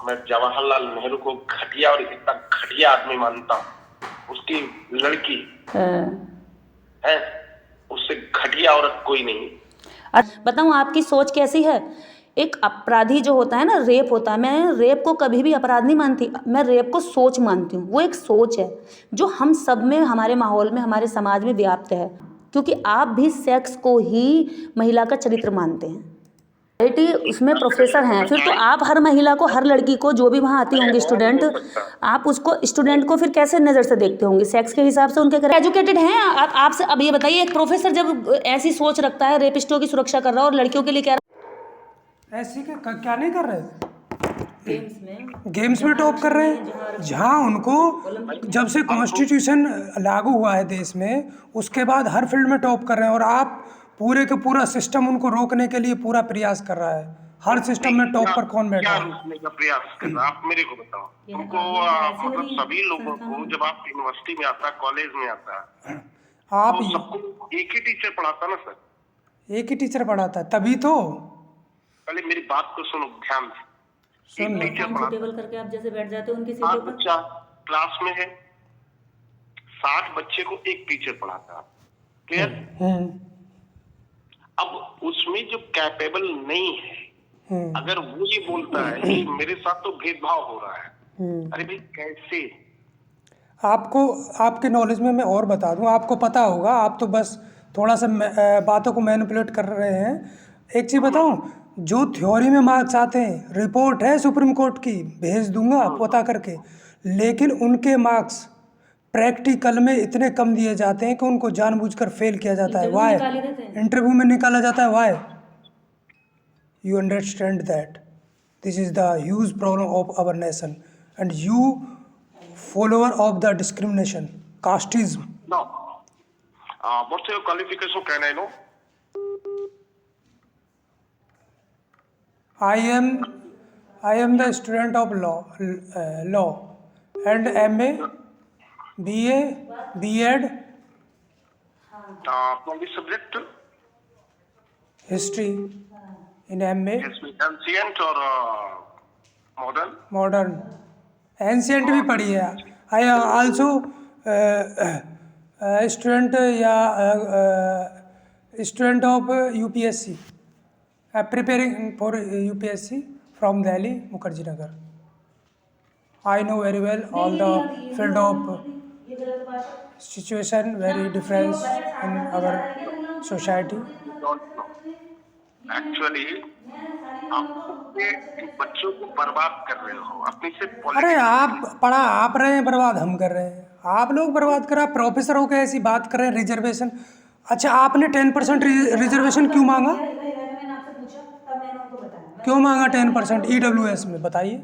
मैं जवाहरलाल नेहरू को घटिया और इतना घटिया आदमी मानता हूँ। उसकी लड़की है, उससे घटिया औरत कोई नहीं। बताऊँ आपकी सोच कैसी है। एक अपराधी जो होता है ना, रेप होता है, मैं रेप को कभी भी अपराध नहीं मानती, मैं रेप को सोच मानती हूँ। वो एक सोच है जो हम सब में, हमारे माहौल में, हमारे समाज में व्याप्त है, क्योंकि आप भी सेक्स को ही महिला का चरित्र मानते हैं। बेटी उसमें प्रोफेसर हैं, फिर तो आप हर महिला को, हर लड़की को, जो भी वहाँ आती होंगी स्टूडेंट, आप उसको स्टूडेंट को फिर कैसे नज़र से देखते होंगे? सेक्स के हिसाब से उनके घर एजुकेटेड हैं। आपसे अब ये बताइए, एक प्रोफेसर जब ऐसी सोच रखता है, रेपिस्टों की सुरक्षा कर रहा है और लड़कियों के लिए क्या ऐसी क्या नहीं कर रहे? गेम्स में टॉप कर रहे हैं, जहाँ उनको जब से कॉन्स्टिट्यूशन लागू हुआ है देश में, उसके बाद हर फील्ड में टॉप कर रहे हैं। और आप पूरे का पूरा सिस्टम उनको रोकने के लिए पूरा प्रयास कर रहा है। हर सिस्टम में टॉप पर कौन बैठा है? क्या रोकने का प्रयास कर रहा है? आप मेरे को बताओ। तुमको मतलब सभी लोगों को जब आप यूनिवर्सिटी में आता है, कॉलेज में आता है, आप तो सबको एक ही टीचर पढ़ाता ना सर? एक ही टीचर पढ़ाता है, तभी तो। पहले मेरी बात को सुनो ध्यान से। सुन लो। टेबल करके आप जैसे बैठ जाते हो उनकी 7 बच्चा क्लास में है, 60 बच्चे को एक टीचर पढ़ाता है। क्लियर? अब उसमें जो कैपेबल नहीं है, अगर वो ये बोलता है कि मेरे साथ तो भेदभाव हो रहा है, अरे भाई कैसे? आपको, आपके नॉलेज में मैं और बता दूं, आपको पता होगा, आप तो बस थोड़ा सा बातों को मैनिपुलेट कर रहे हैं। एक चीज़ बताऊं, जो थ्योरी में मार्क्स आते हैं, रिपोर्ट है सुप्रीम कोर्ट की, भेज दूंगा पता करके, लेकिन उनके मार्क्स प्रैक्टिकल में इतने कम दिए जाते हैं कि उनको जानबूझकर फेल किया जाता है। वाई? इंटरव्यू में निकाला जाता है। Y? You understand that this is the huge problem of our nation, and you follower of the discrimination, casteism. No. What's your qualification? Can I know? I am the student of law and MA, BA, B.Ed, From the subject? history in MA. Ancient or modern? Modern. Ancient भी पढ़ी है। I am also student student of UPSC, preparing for UPSC from Delhi, Mukherjee Nagar. I know very well all the field of situation, very different in our society. Actually, आप अपने बच्चों को बर्बाद कर रहे हो अपनी से। अरे आप पढ़ा आप रहे हैं, बर्बाद हम कर रहे हैं। आप लोग बर्बाद कर रहे हैं। प्रोफेसर होकर ऐसी बात कर रहे हैं, रिजर्वेशन। अच्छा, आपने 10% रिजर्वेशन क्यों मांगा? क्यों मांगा 10% EWS में, बताइए?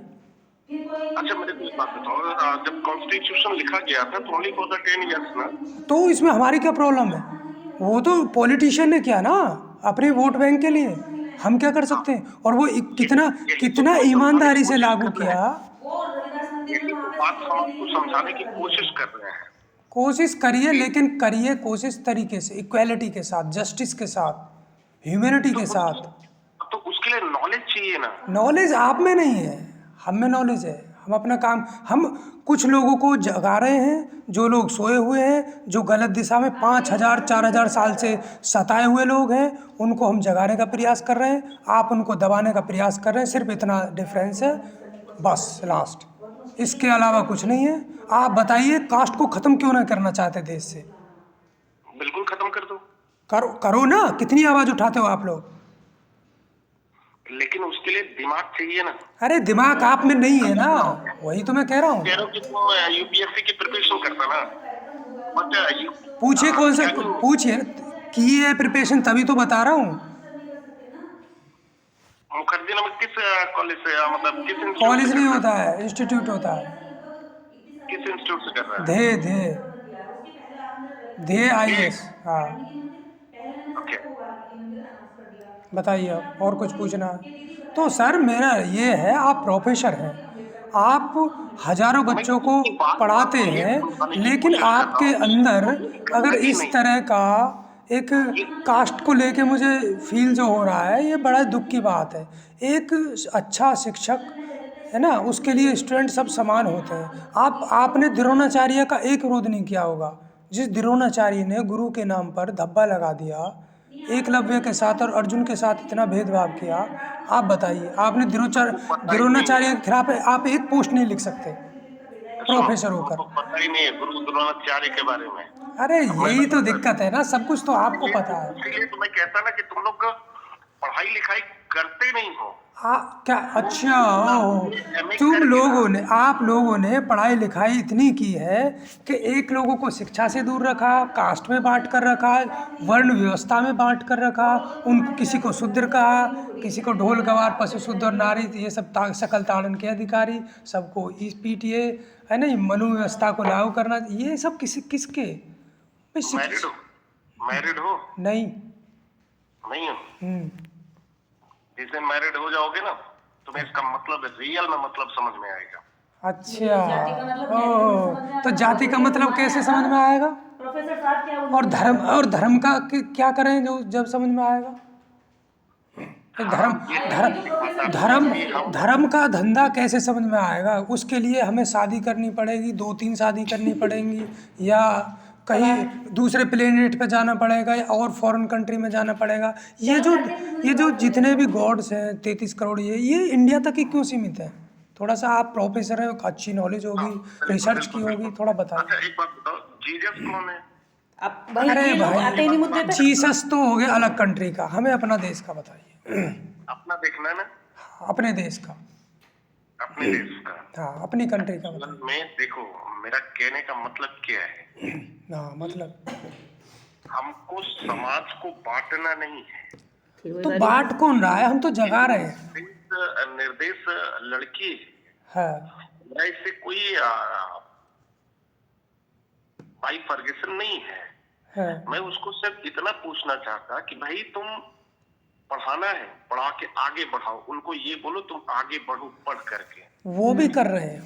अच्छा मेरे को एक बात बताओ, जब कॉन्स्टिट्यूशन लिखा गया था तो ओनली फॉर द 10 years ना, तो इसमें हमारी क्या प्रॉब्लम है? वो तो पॉलिटिशियन ने किया ना, अपने वोट बैंक के लिए। हम क्या कर सकते हैं? और वो कितना ईमानदारी से लागू किया। बात को समझाने की कोशिश कर रहे हैं। कोशिश करिए, लेकिन करिए कोशिश तरीके से, इक्वालिटी के साथ, जस्टिस के साथ, ह्यूमैनिटी के साथ। तो उसके लिए नॉलेज चाहिए ना। नॉलेज आप में नहीं है, हम में नॉलेज है। हम अपना काम, हम कुछ लोगों को जगा रहे हैं, जो लोग सोए हुए हैं, जो गलत दिशा में 5000 4000 साल से सताए हुए लोग हैं, उनको हम जगाने का प्रयास कर रहे हैं। आप उनको दबाने का प्रयास कर रहे हैं। सिर्फ इतना डिफरेंस है, बस लास्ट। इसके अलावा कुछ नहीं है। आप बताइए, कास्ट को ख़त्म क्यों ना करना चाहते देश से? बिल्कुल खत्म कर दो। करो ना। कितनी आवाज़ उठाते हो आप लोग? लेकिन उसके लिए दिमाग चाहिए ना। अरे दिमाग आप में नहीं है ना, वही तो मैं कह रहा हूँ। UPSC की प्रिपरेशन करता ना, पूछिए कौन सा, पूछिए की है प्रिपरेशन, तभी तो बता रहा हूँ। मुखर्जी नगर किस कॉलेज से, मतलब किस कॉलेज नहीं होता है, इंस्टीट्यूट होता है। किस इंस्टीट्यूट से कर रहा है? धे IAS। हाँ, ओके। बताइए आप, और कुछ पूछना है तो? सर मेरा ये है, आप प्रोफेसर हैं, आप हजारों बच्चों को पढ़ाते हैं, लेकिन आपके अंदर अगर इस तरह का एक कास्ट को लेके मुझे फील जो हो रहा है, ये बड़ा दुख की बात है। एक अच्छा शिक्षक है ना, उसके लिए स्टूडेंट सब समान होते हैं। आपने द्रोणाचार्य का एक विरोध नहीं किया होगा। जिस द्रोणाचार्य ने गुरु के नाम पर धब्बा लगा दिया, एकलव्य के साथ और अर्जुन के साथ इतना भेदभाव किया, आप बताइए, आपने द्रोणाचार्य के खिलाफ आप एक पोस्ट नहीं लिख सकते प्रोफेसर होकर। तो पता ही नहीं है गुरु द्रोणाचार्य के बारे में। अरे यही तो दिक्कत है ना, सब कुछ तो आपको पता है। इसीलिए तो मैं कहता ना कि तुम लोग पढ़ाई लिखाई करते नहीं हो। क्या अच्छा, आप लोगों ने पढ़ाई लिखाई इतनी की है कि एक लोगों को शिक्षा से दूर रखा, कास्ट में बांट कर रखा, वर्ण व्यवस्था में बांट कर रखा, किसी को शूद्र कहा, किसी को ढोल गवार पशु शुद्ध और नारी ये सब सकल ताड़न के अधिकारी, सबको PTA है ना, ये मनु व्यवस्था को लागू करना, ये सब किसके? मैरिड हो? नहीं हो। जिस दिन मैरिड हो जाओगे ना, तुम्हें इसका मतलब रियल में मतलब समझ में आएगा। अच्छा, तो जाति का मतलब कैसे समझ में आएगा? प्रोफेसर साहब क्या और धर्म का क्या करें जो जब समझ में आएगा? धर्म का धंधा कैसे समझ में आएगा? उसके लिए हमें शादी करनी पड़ेगी, 2-3 शादी करनी पड़ेंगी, या कहीं दूसरे प्लेनेट पे जाना पड़ेगा, या और फॉरेन कंट्री में जाना पड़ेगा। ये जो जितने भी गॉड्स हैं 33 करोड़, ये इंडिया तक ही क्यों सीमित है? थोड़ा सा आप प्रोफेसर हैं, अच्छी नॉलेज होगी, रिसर्च की होगी, थोड़ा बताइए। अच्छा एक बात बताओ, जीसस कौन है? अरे भाई, जीसस तो हो गया अलग कंट्री का, हमें अपना देश का बताइए। अपना देखना है ना? अपने देश का। अपने देश का? हाँ, अपनी कंट्री का बताइए। मैं देखो, मेरा कहने का मतलब क्या है? हाँ, मतलब हमको समाज को बांटना नहीं है। तो बांट कौन रहा है? हम तो जगा रहे हैं। निर्देश लड़की है, इससे कोई भाई फर्गुसन नहीं है। मैं उसको सिर्फ इतना पूछना चाहता कि भाई तुम पढ़ाना है, पढ़ा के आगे बढ़ाओ, उनको ये बोलो तुम आगे बढ़ो पढ़ करके। वो भी कर रहे हैं,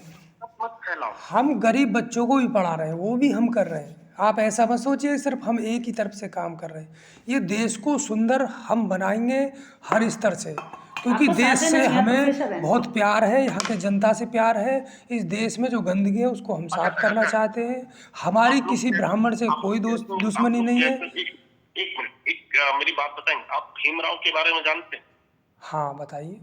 मत फैलाओ। हम गरीब बच्चों को भी पढ़ा रहे हैं, वो भी हम कर रहे हैं। आप ऐसा मत सोचिए सिर्फ हम एक ही तरफ से काम कर रहे हैं। ये देश को सुंदर हम बनाएंगे हर स्तर से, क्योंकि देश से हमें बहुत प्यार है, यहाँ के जनता से प्यार है। इस देश में जो गंदगी है उसको हम साफ करना चाहते हैं। हमारी किसी ब्राह्मण से कोई दुश्मनी नहीं है। एक मेरी बात बताएंगे, आप भीमराव के बारे में जानते हैं? हाँ, बताइए।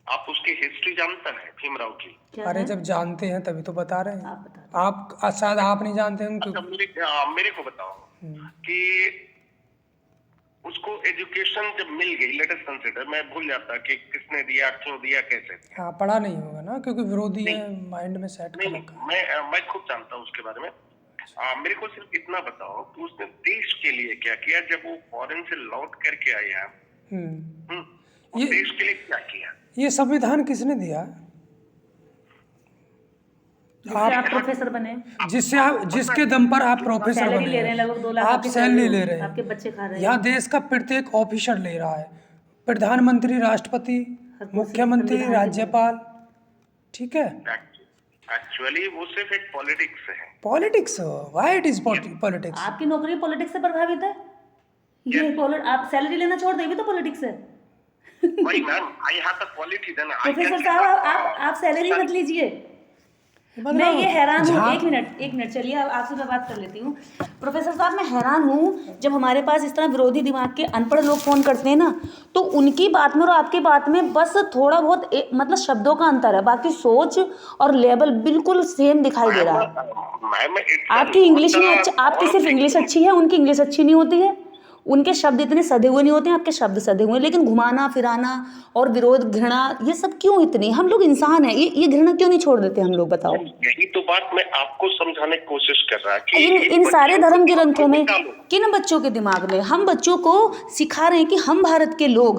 आप उसकी हिस्ट्री जानते हैं भीमराव की? अरे जब जानते हैं तभी तो बता रहे हैं। आप शायद आप नहीं जानते हैं। मेरे को बताओ कि उसको एजुकेशन जब मिल गई, लेट अस कंसीडर, मैं भूल जाता कि किसने दिया, क्यों दिया, कैसे। हाँ, पढ़ा नहीं होगा ना, क्योंकि विरोधी है, माइंड में सेट कर रखा है। मैं खुद जानता हूँ उसके बारे में। मेरे को सिर्फ इतना बताओ कि उसने देश के लिए क्या किया जब वो फॉरेन से लौट करके आया। ये देश के लिए क्या किया? ये संविधान किसने दिया? आप प्रोफेसर बने, जिसके दम पर आप प्रोफेसर बने, ले रहे हैं, लगभग 2 लाख आप सैलरी ले रहे हैं, आपके बच्चे खा रहे हैं। यहाँ देश का प्रत्येक ऑफिसर ले रहा है, प्रधानमंत्री, राष्ट्रपति, मुख्यमंत्री, राज्यपाल, ठीक है। एक्चुअली वो सिर्फ एक पॉलिटिक्स है। Politics, why it is politics? आपकी नौकरी पॉलिटिक्स से प्रभावित है। ये आप सैलरी लेना छोड़ देंगे तो पॉलिटिक्स है। भाई ma'am, I have the quality then. Professor साहब, आप सैलरी मत लीजिए। मैं ये हैरान हूँ, एक मिनट चलिए, आपसे मैं बात कर लेती हूँ। प्रोफेसर साहब, मैं हैरान हूँ, जब हमारे पास इस तरह विरोधी दिमाग के अनपढ़ लोग फ़ोन करते हैं ना, तो उनकी बात में और आपकी बात में बस थोड़ा बहुत मतलब शब्दों का अंतर है, बाकी सोच और लेवल बिल्कुल सेम दिखाई दे रहा है। आपकी इंग्लिश में आपकी सिर्फ इंग्लिश अच्छी है, उनकी इंग्लिश अच्छी नहीं होती है। उनके शब्द इतने सधे हुए नहीं होते हैं, आपके शब्द सधे हुए हैं, लेकिन घुमाना फिराना और विरोध, घृणा, ये सब क्यों इतनी? हम लोग इंसान हैं, ये घृणा क्यों नहीं छोड़ देते हम लोग? बताओ। यही तो बात मैं आपको समझाने की कोशिश कर रहा कि इन सारे धर्म ग्रंथों में किन बच्चों के दिमाग में हम बच्चों को सिखा रहे हैं कि हम भारत के लोग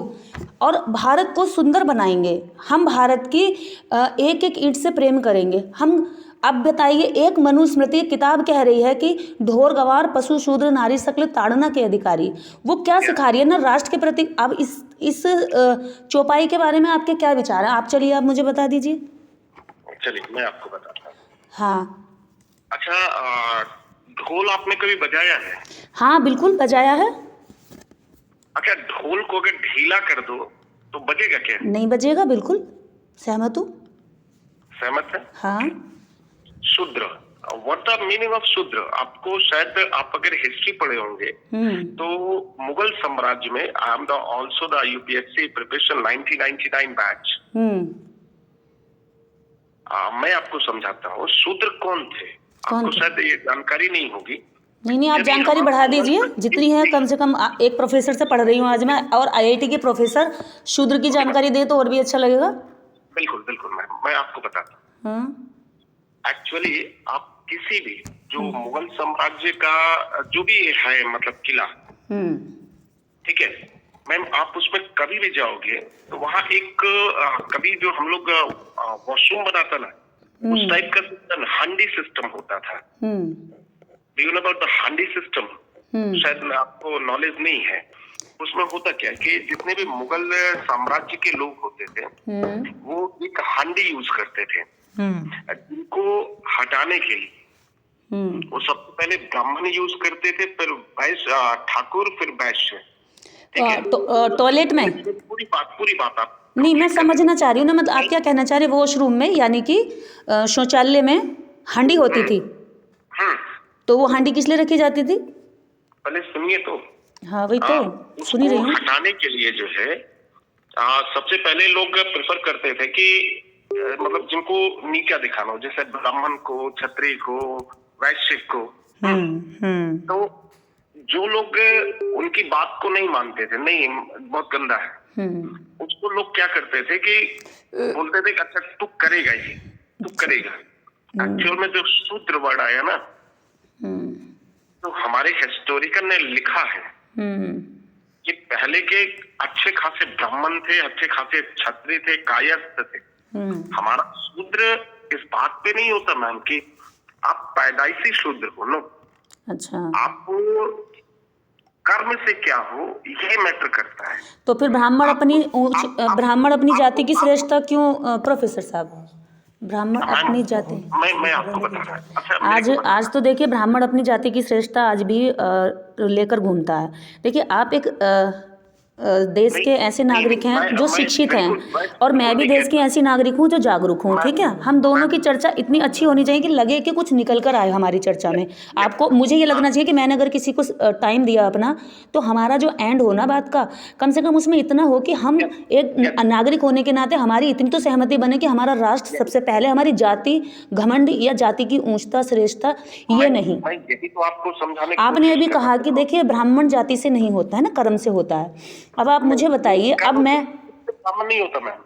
और भारत को सुंदर बनाएंगे, हम भारत की एक एक ईंट से प्रेम करेंगे। हम अब बताइए, एक मनुस्मृति किताब कह रही है कि ढोर गवार पशु शूद्र नारी सकल ताड़ना के अधिकारी, वो क्या सिखा रही है ना राष्ट्र के प्रति। अब इस चौपाई के बारे में आपके क्या विचार है? आप चलिए, आप मुझे बता दीजिए। चलिए, मैं आपको बताता हूँ। हाँ, अच्छा, ढोल आपने कभी बजाया है? हाँ, बिल्कुल बजाया है। अच्छा, ढोल को अगर ढीला कर दो तो बजेगा क्या? नहीं बजेगा, बिल्कुल सहमत हूँ। सहमत है? हाँ। शूद्र, व्हाट द मीनिंग ऑफ शूद्र? आपको शायद आप अगर हिस्ट्री पढ़े होंगे तो मुगल साम्राज्य में I am the also the UPSC preparation 1999 batch. मैं आपको समझाता हूँ शूद्र कौन थे। कौन आपको थे? शायद ये जानकारी नहीं होगी। नहीं आप यदि जानकारी हम बढ़ा दीजिए जितनी है, कम से कम एक प्रोफेसर से पढ़ रही हूँ आज मैं, और आईआईटी के प्रोफेसर शूद्र की जानकारी दे तो और भी अच्छा लगेगा। बिल्कुल बिल्कुल मैम, मैं आपको बताता हूँ। हाँ। एक्चुअली आप किसी भी जो मुगल साम्राज्य का जो भी है मतलब किला, ठीक है मैम, आप उसमें कभी भी जाओगे तो वहाँ एक कभी जो हम लोग वॉशरूम बनाता ना, उस टाइप का सिस्टम, हांडी सिस्टम होता था। Do you know about the हांडी सिस्टम? शायद आपको नॉलेज नहीं है। उसमें होता क्या है कि जितने भी मुगल साम्राज्य के लोग होते थे वो एक हांडी यूज करते थे जिनको हटाने के लिए। वो सबसे पहले ब्राह्मण यूज करते थे, फिर वैश्य, ठाकुर, फिर वैश्य। ठीक है, टॉयलेट में? पूरी बात आप नहीं मैं समझना चाह रही हूँ ना, मतलब आप क्या कहना चाह रहे हैं, वॉशरूम में यानी कि शौचालय में हांडी होती थी, तो वो हांडी किस लिए रखी जाती थी? पहले सुनिए तो। हाँ वही तो सुन ही रही हूँ। हटाने के लिए जो है सबसे पहले लोग प्रेफर करते थे कि मतलब जिनको नीचा दिखाना हो, जैसे ब्राह्मण को, क्षत्रिय को, वैश्य को। तो जो लोग उनकी बात को नहीं मानते थे, नहीं बहुत गंदा है, उसको लोग क्या करते थे कि बोलते थे कि अच्छा तू करेगा, ये तू करेगा। एक्चुअल में जो शूद्र वर्ड आया ना, तो हमारे हिस्टोरिकल ने लिखा है कि पहले के अच्छे खासे ब्राह्मण थे, अच्छे खासे क्षत्रिय थे, कायस्थ थे। हमारा शूद्र इस बात पे नहीं होता मैम कि आप पैदाइशी शूद्र हो नो। अच्छा, आप कर्म से क्या हो ये मैटर करता है। तो फिर ब्राह्मण अपनी जाति की श्रेष्ठता क्यों प्रोफेसर साहब? ब्राह्मण अपनी जाति, मैं आपको बता रहा हूँ। अच्छा, आज तो देखिए ब्राह्मण अपनी जाति की श्रेष्ठता आज भी लेकर घूमता है। देखिए आप एक देश के ऐसे नागरिक हैं जो शिक्षित हैं, और मैं भी देश की ऐसी नागरिक हूँ जो जागरूक हूँ, ठीक है। हम दोनों की चर्चा इतनी अच्छी होनी चाहिए कि लगे कि कुछ निकल कर आए हमारी चर्चा में। आपको, मुझे ये लगना चाहिए कि मैंने अगर किसी को टाइम दिया अपना, तो हमारा जो एंड हो ना बात का, कम से कम उसमें इतना हो कि हम एक नागरिक होने के नाते हमारी इतनी तो सहमति बने कि हमारा राष्ट्र सबसे पहले, हमारी जाति घमंड या जाति की ऊंचता श्रेष्ठता ये नहीं। यही तो आपको समझाने की आपने अभी कहा कि देखिए ब्राह्मण जाति से नहीं होता है ना, कर्म से होता है। अब आप मुझे बताइए, अब मैं ब्राह्मण नहीं होता ma'am.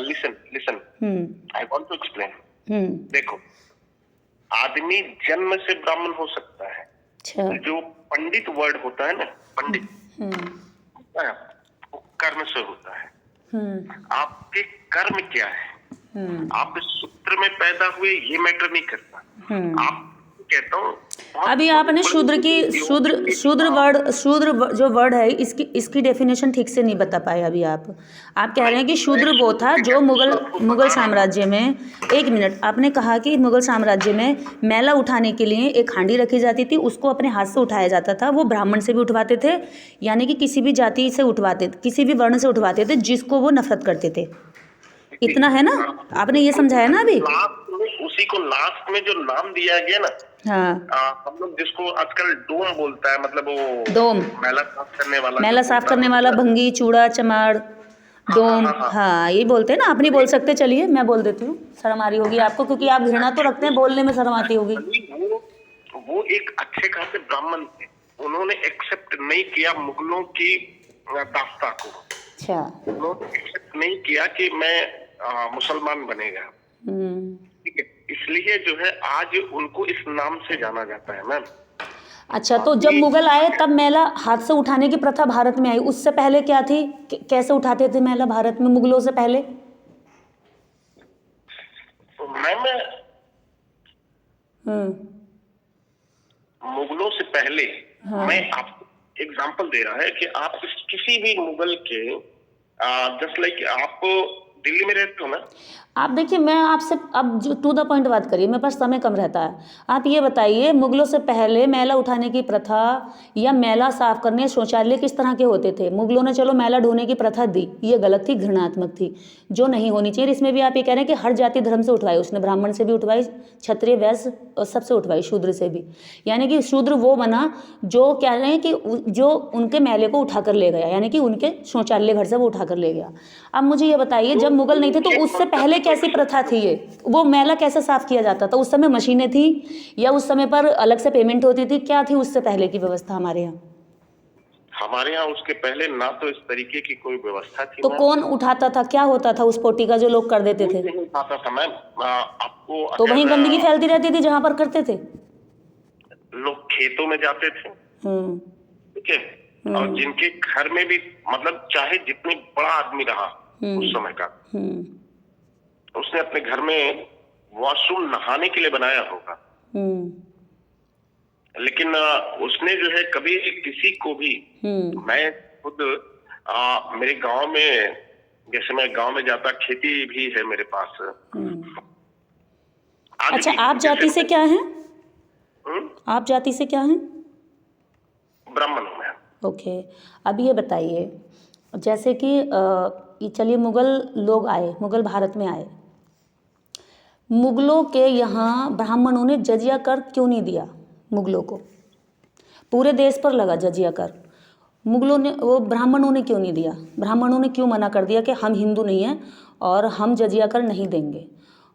Listen I want to explain. देखो, आदमी जन्म से ब्राह्मण हो सकता है। अच्छा, जो पंडित वर्ड होता है ना, पंडित वो कर्म से होता है। आपके कर्म क्या है, आप इस सूत्र में पैदा हुए ये मैटर नहीं करता। आप कहता हूँ अभी आपने शूद्र जो वर्ड है, इसकी डेफिनेशन ठीक से नहीं बता पाए अभी आप कह रहे हैं कि शूद्र वो था जो मुगल साम्राज्य में, एक मिनट, आपने कहा कि मुगल साम्राज्य में मैला उठाने के लिए एक हांडी रखी जाती थी, उसको अपने हाथ से उठाया जाता था। वो ब्राह्मण से भी उठवाते थे, यानी कि किसी भी जाति से उठवाते, किसी भी वर्ण से उठवाते थे जिसको वो नफरत करते थे। इतना है ना, आपने ये समझाया ना अभी। उसी को लास्ट में जो नाम दिया गया ना, हाँ, हम लोग जिसको आजकल डोम बोलता है, मतलब वो डोम, मैला साफ करने वाला, भंगी, चूड़ा, चमाड़, डोम, हाँ ये बोलते हैं ना। आप नहीं बोल सकते, चलिए मैं बोल देती हूँ, शर्म आ रही होगी आपको, क्योंकि आप घृणा तो रखते हैं, बोलने में शर्म आती होगी। वो एक अच्छे खासे ब्राह्मण थे, उन्होंने एक्सेप्ट नहीं किया मुगलों की दास्ता को। अच्छा, उन्होंने एक्सेप्ट नहीं किया कि मैं मुसलमान बनेगा, ठीक है। इसलिए जो है आज उनको इस नाम से जाना जाता है मैम। अच्छा, तो जब मुगल आए तब मैला हाथ से उठाने की प्रथा भारत में आई, उससे पहले क्या थी, कैसे उठाते थे मैला भारत में मुगलों से पहले? मैम मुगलों से पहले, मैं आपको एग्जांपल दे रहा है कि आप किसी भी मुगल के, जस्ट लाइक आप दिल्ली में रहते हो ना? आप देखिए, मैं आपसे अब जो टू द पॉइंट बात करिए, मेरे पास समय कम रहता है। आप ये बताइए, मुगलों से पहले मैला उठाने की प्रथा या मैला साफ करने शौचालय किस तरह के होते थे? मुगलों ने चलो मैला ढोने की प्रथा दी, ये गलत थी, घृणात्मक थी, जो नहीं होनी चाहिए। इसमें भी आप ये कह रहे हैं कि हर जाति धर्म से उठवाई, उसने ब्राह्मण से भी उठवाई, क्षत्रिय वैश्य और सबसे उठवाई, शूद्र से भी। यानी कि शूद्र वो बना जो कह रहे हैं कि जो उनके मैले को उठा कर ले गया, यानी कि उनके शौचालय घर से वो उठा कर ले गया। अब मुझे ये बताइए, जब मुगल नहीं थे तो उससे पहले कैसी प्रथा थी? ये वो मैला कैसे साफ किया जाता था? उस समय मशीनें थी या उस समय पर अलग से पेमेंट होती थी? क्या थी उससे पहले की व्यवस्था हमारे यहाँ? हमारे यहाँ उसके पहले ना तो इस तरीके की कोई व्यवस्था थी तो मैम। कौन उठाता था? क्या होता था उस पोटी का जो लोग कर देते थे? नहीं आता था मैम। आपको तो वहीं अगर गंदगी फैलती रहती थी जहां पर करते थे। लोग खेतों में जाते थे, ठीक है, और जिनके घर में भी मतलब चाहे जितने बड़ा आदमी रहा उस समय का, उसने अपने घर में वॉशरूम नहाने के लिए बनाया होगा, लेकिन उसने जो है कभी किसी को भी, मैं खुद मेरे गांव में, जैसे मैं गांव में जाता, खेती भी है मेरे पास। आज अच्छा, भी आप जाति जैसे से क्या हैं? आप जाति से क्या हैं? ब्राह्मण हूं मैं। ओके, अब ये बताइए, जैसे कि चलिए मुगल लोग आए, मुगल भारत में आए, मुगलों के यहाँ ब्राह्मणों ने जजिया कर क्यों नहीं दिया? मुगलों को पूरे देश पर लगा जजिया कर, मुगलों ने, वो ब्राह्मणों ने क्यों नहीं दिया? ब्राह्मणों ने क्यों मना कर दिया कि हम हिंदू नहीं हैं और हम जजिया कर नहीं देंगे?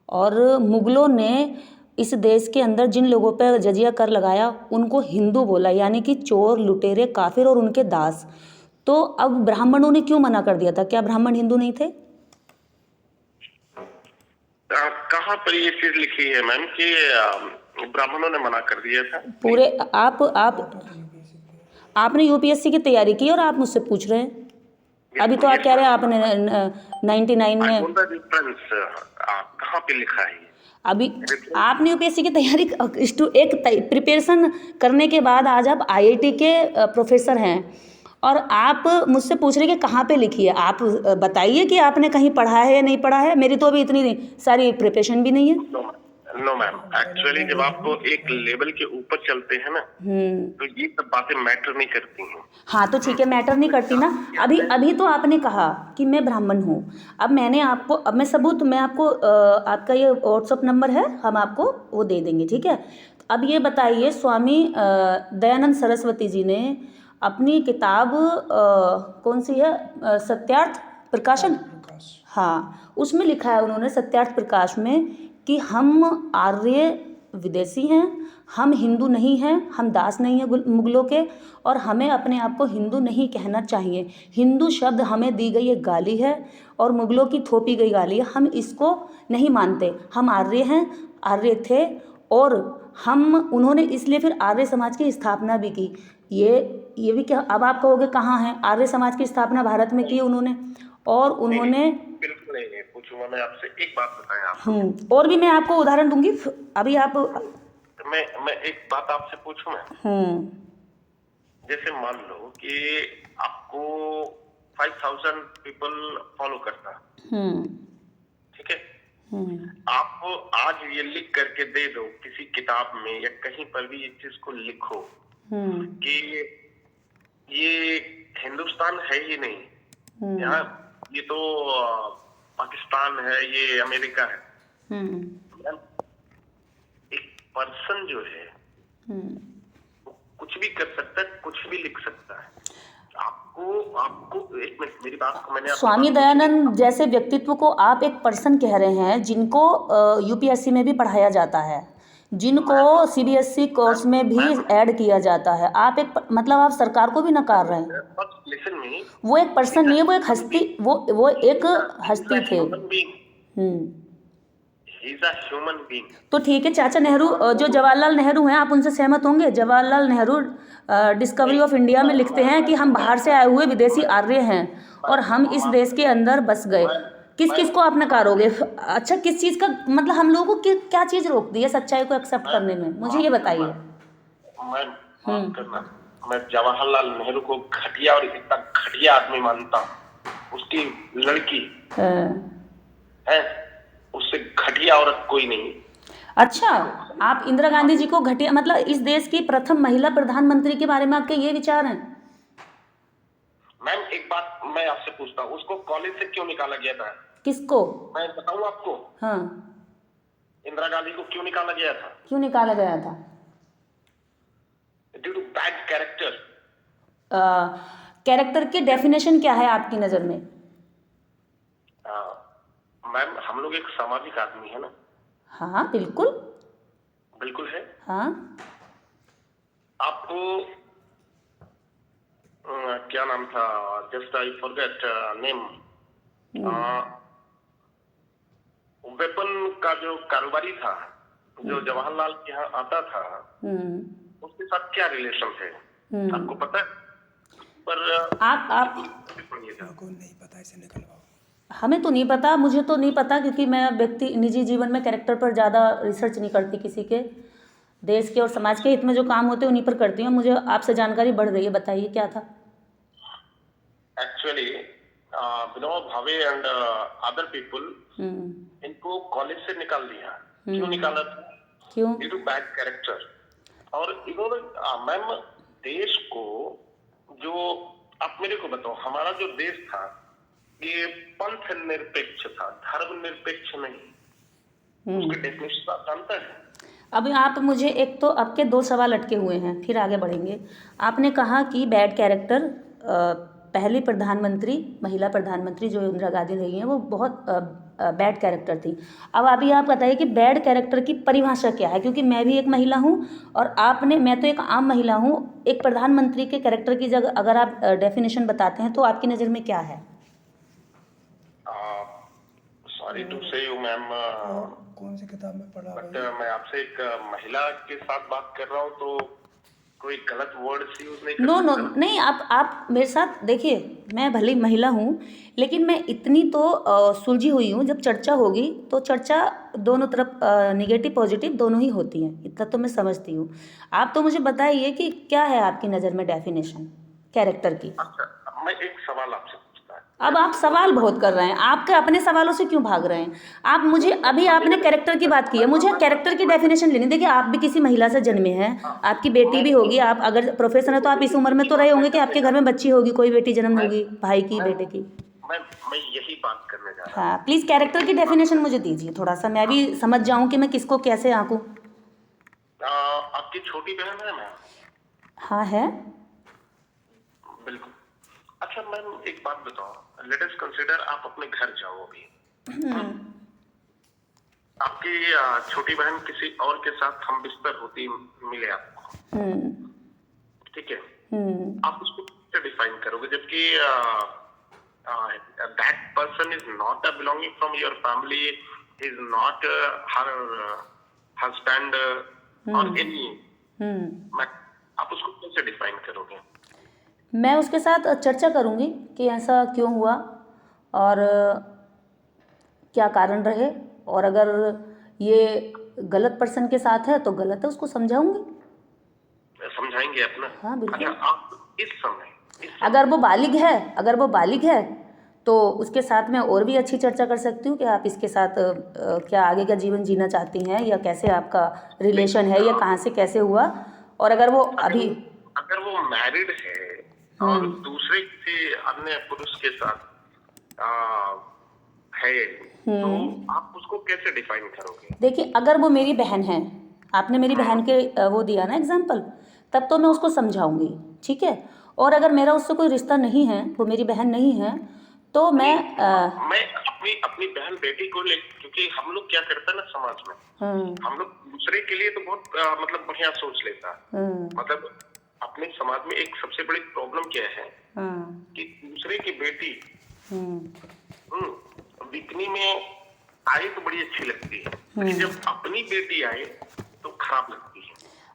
और मुगलों ने इस देश के अंदर जिन लोगों पर जजिया कर लगाया उनको हिंदू बोला, यानी कि चोर, लुटेरे, काफिर और उनके दास। तो अब ब्राह्मणों ने क्यों मना कर दिया था? क्या ब्राह्मण हिंदू नहीं थे? कहाँ पर ये चीज लिखी है मैम कि ब्राह्मणों ने मना कर दिया था? पूरे आपने यूपीएससी की तैयारी की और आप मुझसे पूछ रहे हैं? अभी तो आप कह रहे हैं आपने 99 में। कहाँ पे लिखा है? अभी आपने यूपीएससी की तैयारी एक प्रिपरेशन करने के बाद आज आप आईआईटी के प्रोफेसर हैं और आप मुझसे पूछ रहे हैं कि कहाँ पे लिखी है। आप बताइए कि आपने कहीं पढ़ा है या नहीं पढ़ा है। मेरी तो अभी इतनी सारी प्रिपरेशन भी नहीं है। नो मैम, एक्चुअली जब आप एक लेवल के ऊपर चलते हैं ना, तो ये सब बातें मैटर नहीं करती हैं। हाँ तो ठीक है, मैटर नहीं करती ना। अभी तो आपने कहा कि मैं ब्राह्मण हूँ। अब मैंने आपको, अब मैं सबूत, मैं आपको आपका ये व्हाट्सअप नंबर है, हम आपको वो दे देंगे, ठीक है। अब ये बताइए, स्वामी दयानंद सरस्वती जी ने अपनी किताब कौन सी है, सत्यार्थ प्रकाशन, हाँ, उसमें लिखा है उन्होंने, सत्यार्थ प्रकाश में, कि हम आर्य विदेशी हैं, हम हिंदू नहीं हैं, हम दास नहीं हैं मुगलों के, और हमें अपने आप को हिंदू नहीं कहना चाहिए। हिंदू शब्द हमें दी गई एक गाली है और मुगलों की थोपी गई गाली है, हम इसको नहीं मानते। हम आर्य हैं, आर्य थे, और हम, उन्होंने इसलिए फिर आर्य समाज की स्थापना भी की। ये भी क्या, अब आप कहोगे कहाँ है आर्य समाज की स्थापना? भारत में की उन्होंने, और उन्होंने बिल्कुल नहीं पूछूंगा मैं आपसे, एक बात बताएं आप। और भी मैं आपको उदाहरण दूंगी। अभी आप, मैं एक बात आपसे पूछूं मैं। जैसे मान लो कि आपको 5000 पीपल फॉलो करता, ठीक है, आप आज ये लिख करके दे दो किसी किताब में या कहीं पर भी इस चीज को लिखो कि ये हिंदुस्तान है ही नहीं, यहाँ ये तो पाकिस्तान है, ये अमेरिका है। एक पर्सन जो है वो कुछ भी कर सकता है, कुछ भी लिख सकता है। आपको एक मिनट, मेरी बात को मैंने, स्वामी दयानंद जैसे व्यक्तित्व को आप एक पर्सन कह रहे हैं, जिनको यूपीएससी में भी पढ़ाया जाता है, जिनको सीबीएसई कोर्स में भी ऐड किया जाता है। आप एक मतलब आप सरकार को भी नकार रहे हैं। वो एक पर्सन नहीं है, वो एक हस्ती, वो एक हस्ती थे। तो ठीक है, चाचा नेहरू, जो जवाहरलाल नेहरू हैं, आप उनसे सहमत होंगे? Jawaharlal Nehru discovery of India में लिखते हैं कि हम बाहर से आए हुए विदेशी आर्य हैं और हम इस देश के अंदर बस गए। किस किस को आप नकारोगे? अच्छा, किस चीज़ का मतलब, हम लोगों को क्या चीज़ रोकती है सच्चाई को एक्सेप्ट करने में? मुझे ये बताइए। मैं जवाहरलाल नेहरू को घटिया और इतना घटिया आदमी मानता हूँ। उसकी लड़की है, उससे घटिया औरत कोई नहीं। अच्छा, आप इंदिरा गांधी जी को घटिया मतलब इस देश की प्रथम महिला प्रधानमंत्री के बारे में आपके ये विचार हैं? मैम एक बात मैं आपसे पूछता हूँ, उसको कॉलेज से क्यों निकाला गया था? किसको? मैं बताऊँ आपको, हाँ, इंदिरा गांधी को क्यों निकाला गया था? क्यों निकाला गया था? Due to bad character. Character की डेफिनेशन क्या है आपकी नज़र में? मैम हम लोग एक सामाजिक आदमी है ना। हाँ बिल्कुल। बिल्कुल है। हाँ। आपको क्या नाम था, just I forget name, weapon का जो कारोबारी था, जो जवाहरलाल के यहाँ आता था, उसके साथ क्या रिलेशन थे आपको पता है? पर आप को नहीं पता, इसे निकलवाओ। हमें तो नहीं पता, मुझे तो नहीं पता, क्योंकि मैं व्यक्ति निजी जीवन में कैरेक्टर पर ज़्यादा रिसर्च नहीं करती किसी के। देश के और समाज के हित में जो काम होते हैं उन्हीं पर करती हूँ। मुझे आपसे जानकारी बढ़ रही है, बताइए क्या था? Actually Vinoba Bhave and other people इनको कॉलेज से निकाल दिया। क्यों निकाला था? क्यों? Due to bad character. और इन्होंने मैम देश को, जो आप मेरे को बताओ, हमारा जो देश था ये पंथ निरपेक्ष था, धर्म निरपेक्ष नहीं। उसके डेफिनेशन आप जानते हैं? अभी आप मुझे एक तो आपके दो सवाल अटके हुए हैं, फिर आगे बढ़ेंगे। आपने कहा कि बैड कैरेक्टर, पहली प्रधानमंत्री महिला प्रधानमंत्री जो इंदिरा गांधी रही हैं वो बहुत बैड कैरेक्टर थी। अब अभी आप बताइए कि बैड कैरेक्टर की परिभाषा क्या है, क्योंकि मैं भी एक महिला हूँ और मैं तो एक आम महिला हूँ। एक प्रधानमंत्री के कैरेक्टर की जगह अगर आप डेफिनेशन बताते हैं तो आपकी नज़र में क्या है? सॉरी टू से यू मैम, कौन सी किताब में पढ़ा? बट मैं आपसे एक महिला के साथ बात कर रहा हूँ तो कोई गलत वर्ड यूज नहीं कर नो सकता। नहीं, आप मेरे साथ देखिए, मैं भले ही महिला हूँ लेकिन मैं इतनी तो सुलझी हुई हूँ, जब चर्चा होगी तो चर्चा दोनों तरफ निगेटिव पॉजिटिव दोनों ही होती हैं, इतना तो मैं समझती हूँ। आप तो मुझे बताइए कि क्या है आपकी नज़र में डेफिनेशन कैरेक्टर की? अच्छा, मैं एक सवाल आपसे पूछता है। अब आप सवाल बहुत कर रहे हैं, आपके अपने सवालों से क्यों भाग रहे हैं आप? मुझे अभी आपने कैरेक्टर की बात की है, मुझे कैरेक्टर की डेफिनेशन लेनी। देखिए, आप भी किसी महिला से जन्मे हैं, आपकी बेटी भी होगी, आप अगर प्रोफेसर है तो आप इस उम्र में तो रहे होंगे कि आपके घर में बच्ची होगी, कोई बेटी जन्म होगी, भाई की, बेटे की। मैं यही बात करने जा रहा हूँ। हाँ, प्लीज़ कैरेक्टर की डेफिनेशन मुझे दीजिए थोड़ा सा, मैं भी समझ जाऊँ कि मैं किसको कैसे आंकूँ। आपकी छोटी बहन है मैम? हाँ है। बिल्कुल। अच्छा मैम एक बात बताओ, लेट अस कंसिडर आप अपने घर जाओ अभी, आपकी छोटी बहन किसी और के साथ हम बिस्तर होती मिले आपको, ठीक है? आप उसको कैसे डिफाइन करोगे, जबकि that person is not belonging from your family, is not her husband और एनी, आप उसको कैसे डिफाइन करोगे? मैं उसके साथ चर्चा करूँगी कि ऐसा क्यों हुआ और क्या कारण रहे, और अगर ये गलत पर्सन के साथ है तो गलत है, उसको समझाऊंगी। समझाएंगे अपना? हाँ बिल्कुल। अच्छा, आप इस समय अगर वो बालिग है तो उसके साथ मैं और भी अच्छी चर्चा कर सकती हूँ कि आप इसके साथ क्या आगे का जीवन जीना चाहती हैं, या कैसे आपका रिलेशन है, या कहाँ से कैसे हुआ। और अगर वो अगर वो मैरिड है और दूसरे किसी अन्य पुरुष के साथ है तो आप उसको कैसे डिफाइन करोगे? देखिए, अगर वो मेरी बहन है, आपने मेरी बहन के वो दिया ना एग्जाम्पल, तब तो मैं उसको समझाऊंगी, ठीक है। और अगर मेरा उससे कोई रिश्ता नहीं है, वो मेरी बहन नहीं है, तो मैं अपनी बहन बेटी को ले, क्योंकि हम लोग क्या करते हैं ना समाज में, हम लोग दूसरे के लिए तो बहुत मतलब बढ़िया सोच लेता है। मतलब अपने समाज में एक सबसे बड़ी प्रॉब्लम क्या है कि दूसरे की बेटी बिकनी में आए तो बड़ी अच्छी लगती है, लेकिन जब अपनी बेटी आए तो खराब लगती है।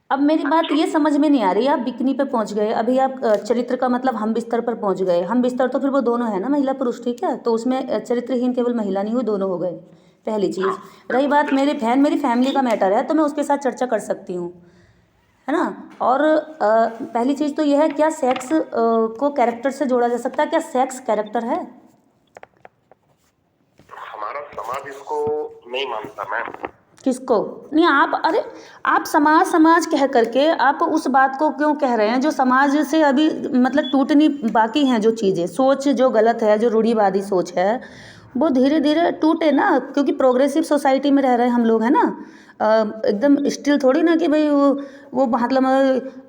अब मेरी बात ये समझ में नहीं आ रही, आप बिकनी पे पहुंच गए, अभी आप चरित्र का मतलब हम बिस्तर पर पहुंच गए। हम बिस्तर तो फिर वो दोनों है ना, महिला पुरुष, ठीक है, तो उसमें चरित्रहीन केवल महिला नहीं हुई, दोनों हो गए। पहली चीज़ रही बात मेरी बहन, मेरी फैमिली का मैटर है तो मैं उसके साथ चर्चा कर सकती हूँ, है ना। और पहली चीज़ तो यह है, क्या सेक्स को कैरेक्टर से जोड़ा जा सकता है? क्या सेक्स कैरेक्टर है? हमारा समाज इसको नहीं मानता मैम। किसको नहीं? आप अरे आप समाज समाज कह करके आप उस बात को क्यों कह रहे हैं जो समाज से अभी मतलब टूटनी बाकी हैं, जो चीज़ें सोच जो गलत है, जो रूढ़िवादी सोच है, वो धीरे धीरे टूटे ना, क्योंकि प्रोग्रेसिव सोसाइटी में रह रहे हैं हम लोग, है ना। एकदम स्टिल थोड़ी ना कि भाई वो मतलब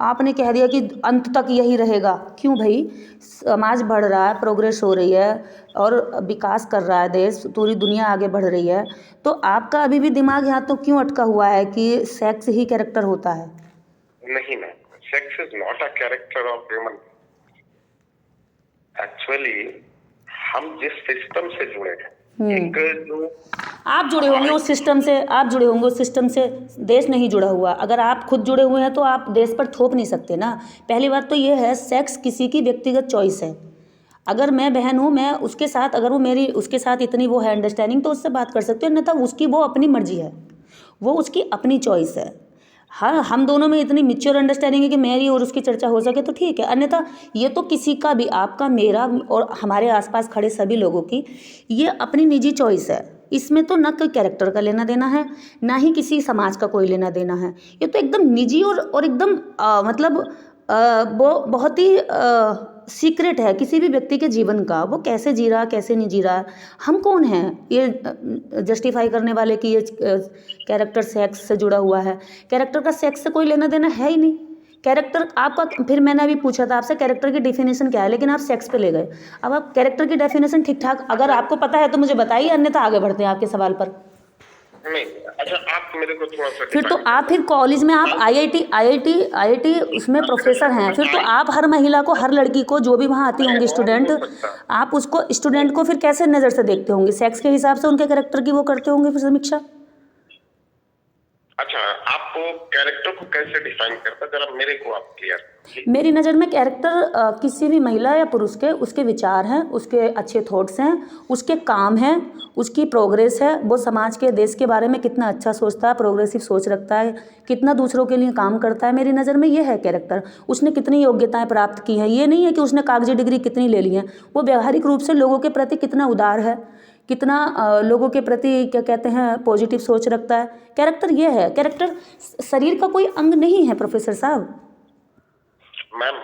आपने कह दिया कि अंत तक यही रहेगा। क्यों भाई, समाज बढ़ रहा है, प्रोग्रेस हो रही है और विकास कर रहा है देश, पूरी दुनिया आगे बढ़ रही है, तो आपका अभी भी दिमाग यहाँ तो क्यों अटका हुआ है कि सेक्स ही कैरेक्टर होता है? नहीं ma'am, sex is not a character of human. Actually हम जिस सिस्टम से जुड़े हैं, एक जो आप जुड़े होंगे उस सिस्टम से, आप जुड़े होंगे उस सिस्टम से, देश नहीं जुड़ा हुआ। अगर आप खुद जुड़े हुए हैं तो आप देश पर थोप नहीं सकते ना। पहली बात तो ये है, सेक्स किसी की व्यक्तिगत चॉइस है। अगर मैं बहन हूँ, मैं उसके साथ, अगर वो मेरी उसके साथ इतनी वो है अंडरस्टैंडिंग, तो उससे बात कर सकते हो, अन्यथा उसकी वो अपनी मर्जी है, वो उसकी अपनी चॉइस है। हाँ, हम दोनों में इतनी मिच्योर अंडरस्टैंडिंग है कि मेरी और उसकी चर्चा हो सके तो ठीक है, अन्यथा ये तो किसी का भी, आपका, मेरा और हमारे आसपास खड़े सभी लोगों की ये अपनी निजी चॉइस है। इसमें तो ना कोई कैरेक्टर का लेना देना है, ना ही किसी समाज का कोई लेना देना है। ये तो एकदम निजी और एकदम मतलब वो बहुत ही सीक्रेट है किसी भी व्यक्ति के जीवन का, वो कैसे जी रहा, कैसे नहीं जी रहा। हम कौन हैं ये जस्टिफाई करने वाले कि ये कैरेक्टर सेक्स से जुड़ा हुआ है? कैरेक्टर का सेक्स से कोई लेना देना है ही नहीं। कैरेक्टर आपका, फिर मैंने अभी पूछा था आपसे कैरेक्टर की डेफिनेशन क्या है, लेकिन आप सेक्स पे ले गए। अब आप कैरेक्टर की डेफिनेशन ठीक ठाक अगर आपको पता है तो मुझे बताइए, अन्यथा आगे बढ़ते हैं आपके सवाल पर। नहीं, अच्छा आप मेरे को थोड़ा सा फिर तो आप फिर कॉलेज में आप आईआईटी उसमें प्रोफेसर हैं, फिर तो आप हर महिला को, हर लड़की को, जो भी वहाँ आती होंगी स्टूडेंट, आप उसको स्टूडेंट को फिर कैसे नज़र से देखते होंगे? सेक्स के हिसाब से उनके कैरेक्टर की वो करते होंगे फिर समीक्षा। अच्छा, आप कैरेक्टर को कैसे डिफाइन करता, जरा मेरे को आप क्लियर। मेरी नज़र में कैरेक्टर किसी भी महिला या पुरुष के, उसके विचार हैं, उसके अच्छे थॉट्स हैं, उसके काम हैं, उसकी प्रोग्रेस है, वो समाज के, देश के बारे में कितना अच्छा सोचता है, प्रोग्रेसिव सोच रखता है, कितना दूसरों के लिए काम करता है। मेरी नज़र में ये है कैरेक्टर। उसने कितनी योग्यताएं प्राप्त की हैं, ये नहीं है कि उसने कागजी डिग्री कितनी ले ली हैं, वो व्यावहारिक रूप से लोगों के प्रति कितना उदार है, कितना लोगों के प्रति क्या कहते हैं पॉजिटिव सोच रखता है। कैरेक्टर ये है। कैरेक्टर शरीर का कोई अंग नहीं है प्रोफेसर साहब। मैम,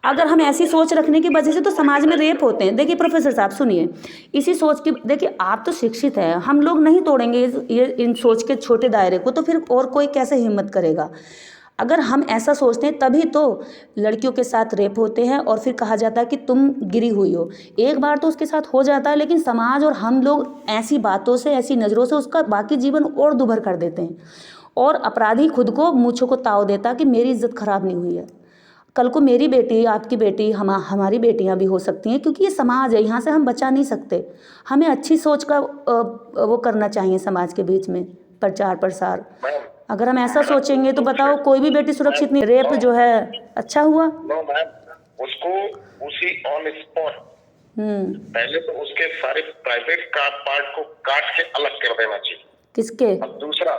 अगर हम ऐसी सोच रखने की वजह से तो समाज में रेप होते हैं। देखिए प्रोफेसर साहब सुनिए, इसी सोच की, देखिए आप तो शिक्षित हैं, हम लोग नहीं तोड़ेंगे ये इन सोच के छोटे दायरे को, तो फिर और कोई कैसे हिम्मत करेगा? अगर हम ऐसा सोचते हैं तभी तो लड़कियों के साथ रेप होते हैं और फिर कहा जाता है कि तुम गिरी हुई हो। एक बार तो उसके साथ हो जाता है, लेकिन समाज और हम लोग ऐसी बातों से, ऐसी नज़रों से उसका बाकी जीवन और दुभर कर देते हैं, और अपराधी खुद को मूंछों को ताव देता कि मेरी इज्जत खराब नहीं हुई है, कल को मेरी बेटी, आपकी बेटी, हमारी बेटियां भी हो सकती हैं, क्योंकि ये समाज है, यहाँ से हम बचा नहीं सकते। हमें अच्छी सोच का वो करना चाहिए समाज के बीच में प्रचार प्रसार। अगर हम ऐसा सोचेंगे तो बताओ कोई भी बेटी सुरक्षित नहीं। रेप जो है अच्छा हुआ? नो मैम, उसको उसी ऑन स्पॉट पहले तो उसके सारे प्राइवेट पार्ट को काट के अलग कर देना चाहिए। किसके? अब दूसरा,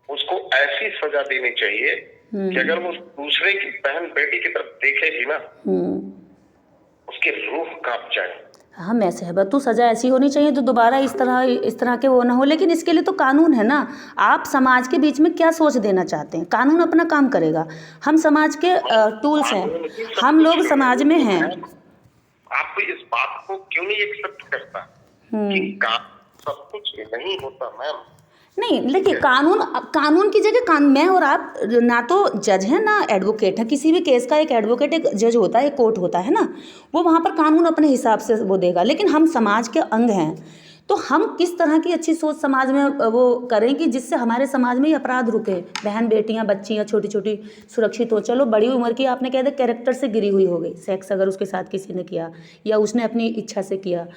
उसको ऐसी सजा देनी चाहिए कि अगर वो दूसरे की बहन बेटी की तरफ देखेगी ना, उसकी रूह कांप जाए। हाँ, मैं सहमत हूँ, सज़ा ऐसी होनी चाहिए तो दोबारा इस तरह के वो ना हो। लेकिन इसके लिए तो कानून है ना। आप समाज के बीच में क्या सोच देना चाहते हैं? कानून अपना काम करेगा। हम समाज के टूल्स हैं, हम लोग समाज में हैं। आप इस बात को क्यों नहीं एक्सेप्ट करता कि सब कुछ नहीं होता मैम? नहीं, देखिए कानून की जगह मैं और आप ना तो जज हैं ना एडवोकेट हैं। किसी भी केस का एक एडवोकेट, एक जज होता है, एक कोर्ट होता है ना, वो वहाँ पर कानून अपने हिसाब से वो देगा। लेकिन हम समाज के अंग हैं, तो हम किस तरह की अच्छी सोच समाज में वो करें कि जिससे हमारे समाज में ये अपराध रुके, बहन बेटियां, बच्चियां छोटी छोटी सुरक्षित हो। चलो बड़ी उम्र की आपने कह दिया कैरेक्टर से गिरी हुई हो गई, सेक्स अगर उसके साथ किसी ने किया या उसने अपनी इच्छा से किया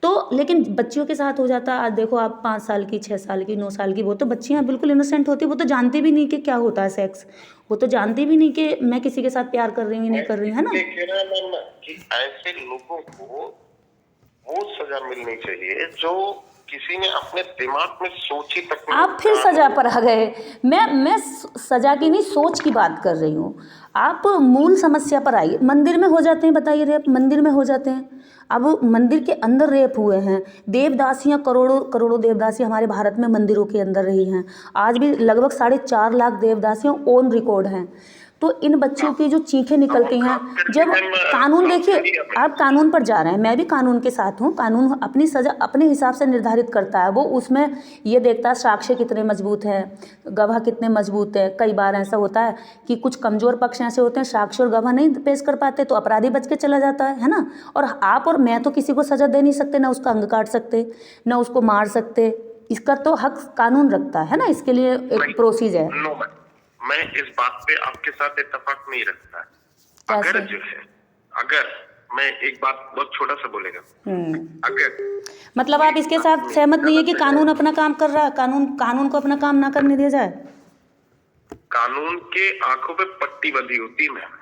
तो, लेकिन बच्चियों के साथ हो जाता। आज देखो आप 5 साल की, 6 साल की, 9 साल की, वो तो बच्चियां बिल्कुल इनोसेंट होती, वो तो जानती भी नहीं कि क्या होता है सेक्स, वो तो जानती भी नहीं कि मैं किसी के साथ प्यार कर रही हूँ नहीं कर रही, है ना। कि ऐसे लोगों को वो सजा मिलनी चाहिए जो किसी ने अपने दिमाग में सोची तक। आप फिर सजा पर आ गए। मैं सजा की नहीं, सोच की बात कर रही हूँ। आप मूल समस्या पर आइए। मंदिर में हो जाते हैं, बताइए रेप मंदिर में हो जाते हैं। अब मंदिर के अंदर रेप हुए हैं, देवदासियाँ करोड़ों करोड़ों देवदासी हमारे भारत में मंदिरों के अंदर रही हैं। आज भी लगभग 4.5 लाख देवदासियाँ ऑन रिकॉर्ड हैं। तो इन बच्चों की जो चीखें निकलती हैं, जब कानून, देखिए आप कानून पर जा रहे हैं, मैं भी कानून के साथ हूँ। कानून अपनी सज़ा अपने हिसाब से निर्धारित करता है। वो उसमें ये देखता है साक्ष्य कितने मजबूत हैं, गवाह कितने मजबूत हैं। कई बार ऐसा होता है कि कुछ कमज़ोर पक्ष ऐसे होते हैं, साक्ष्य और गवाह नहीं पेश कर पाते, तो अपराधी बच के चला जाता है ना। और आप और मैं तो किसी को सज़ा दे नहीं सकते, ना उसका अंग काट सकते, ना उसको मार सकते। इसका तो हक कानून रखता है ना, इसके लिए एक प्रोसीजर है। नो मैं इस बात पे आपके साथ इत्तेफाक नहीं रखता। अगर जो है, अगर मैं एक बात बहुत छोटा सा बोलेगा, अगर मतलब आप इसके साथ सहमत नहीं है कि कानून अपना काम कर रहा है, कानून को अपना काम ना करने दिया जाए? कानून के आंखों पे पट्टी बंधी होती है मैम।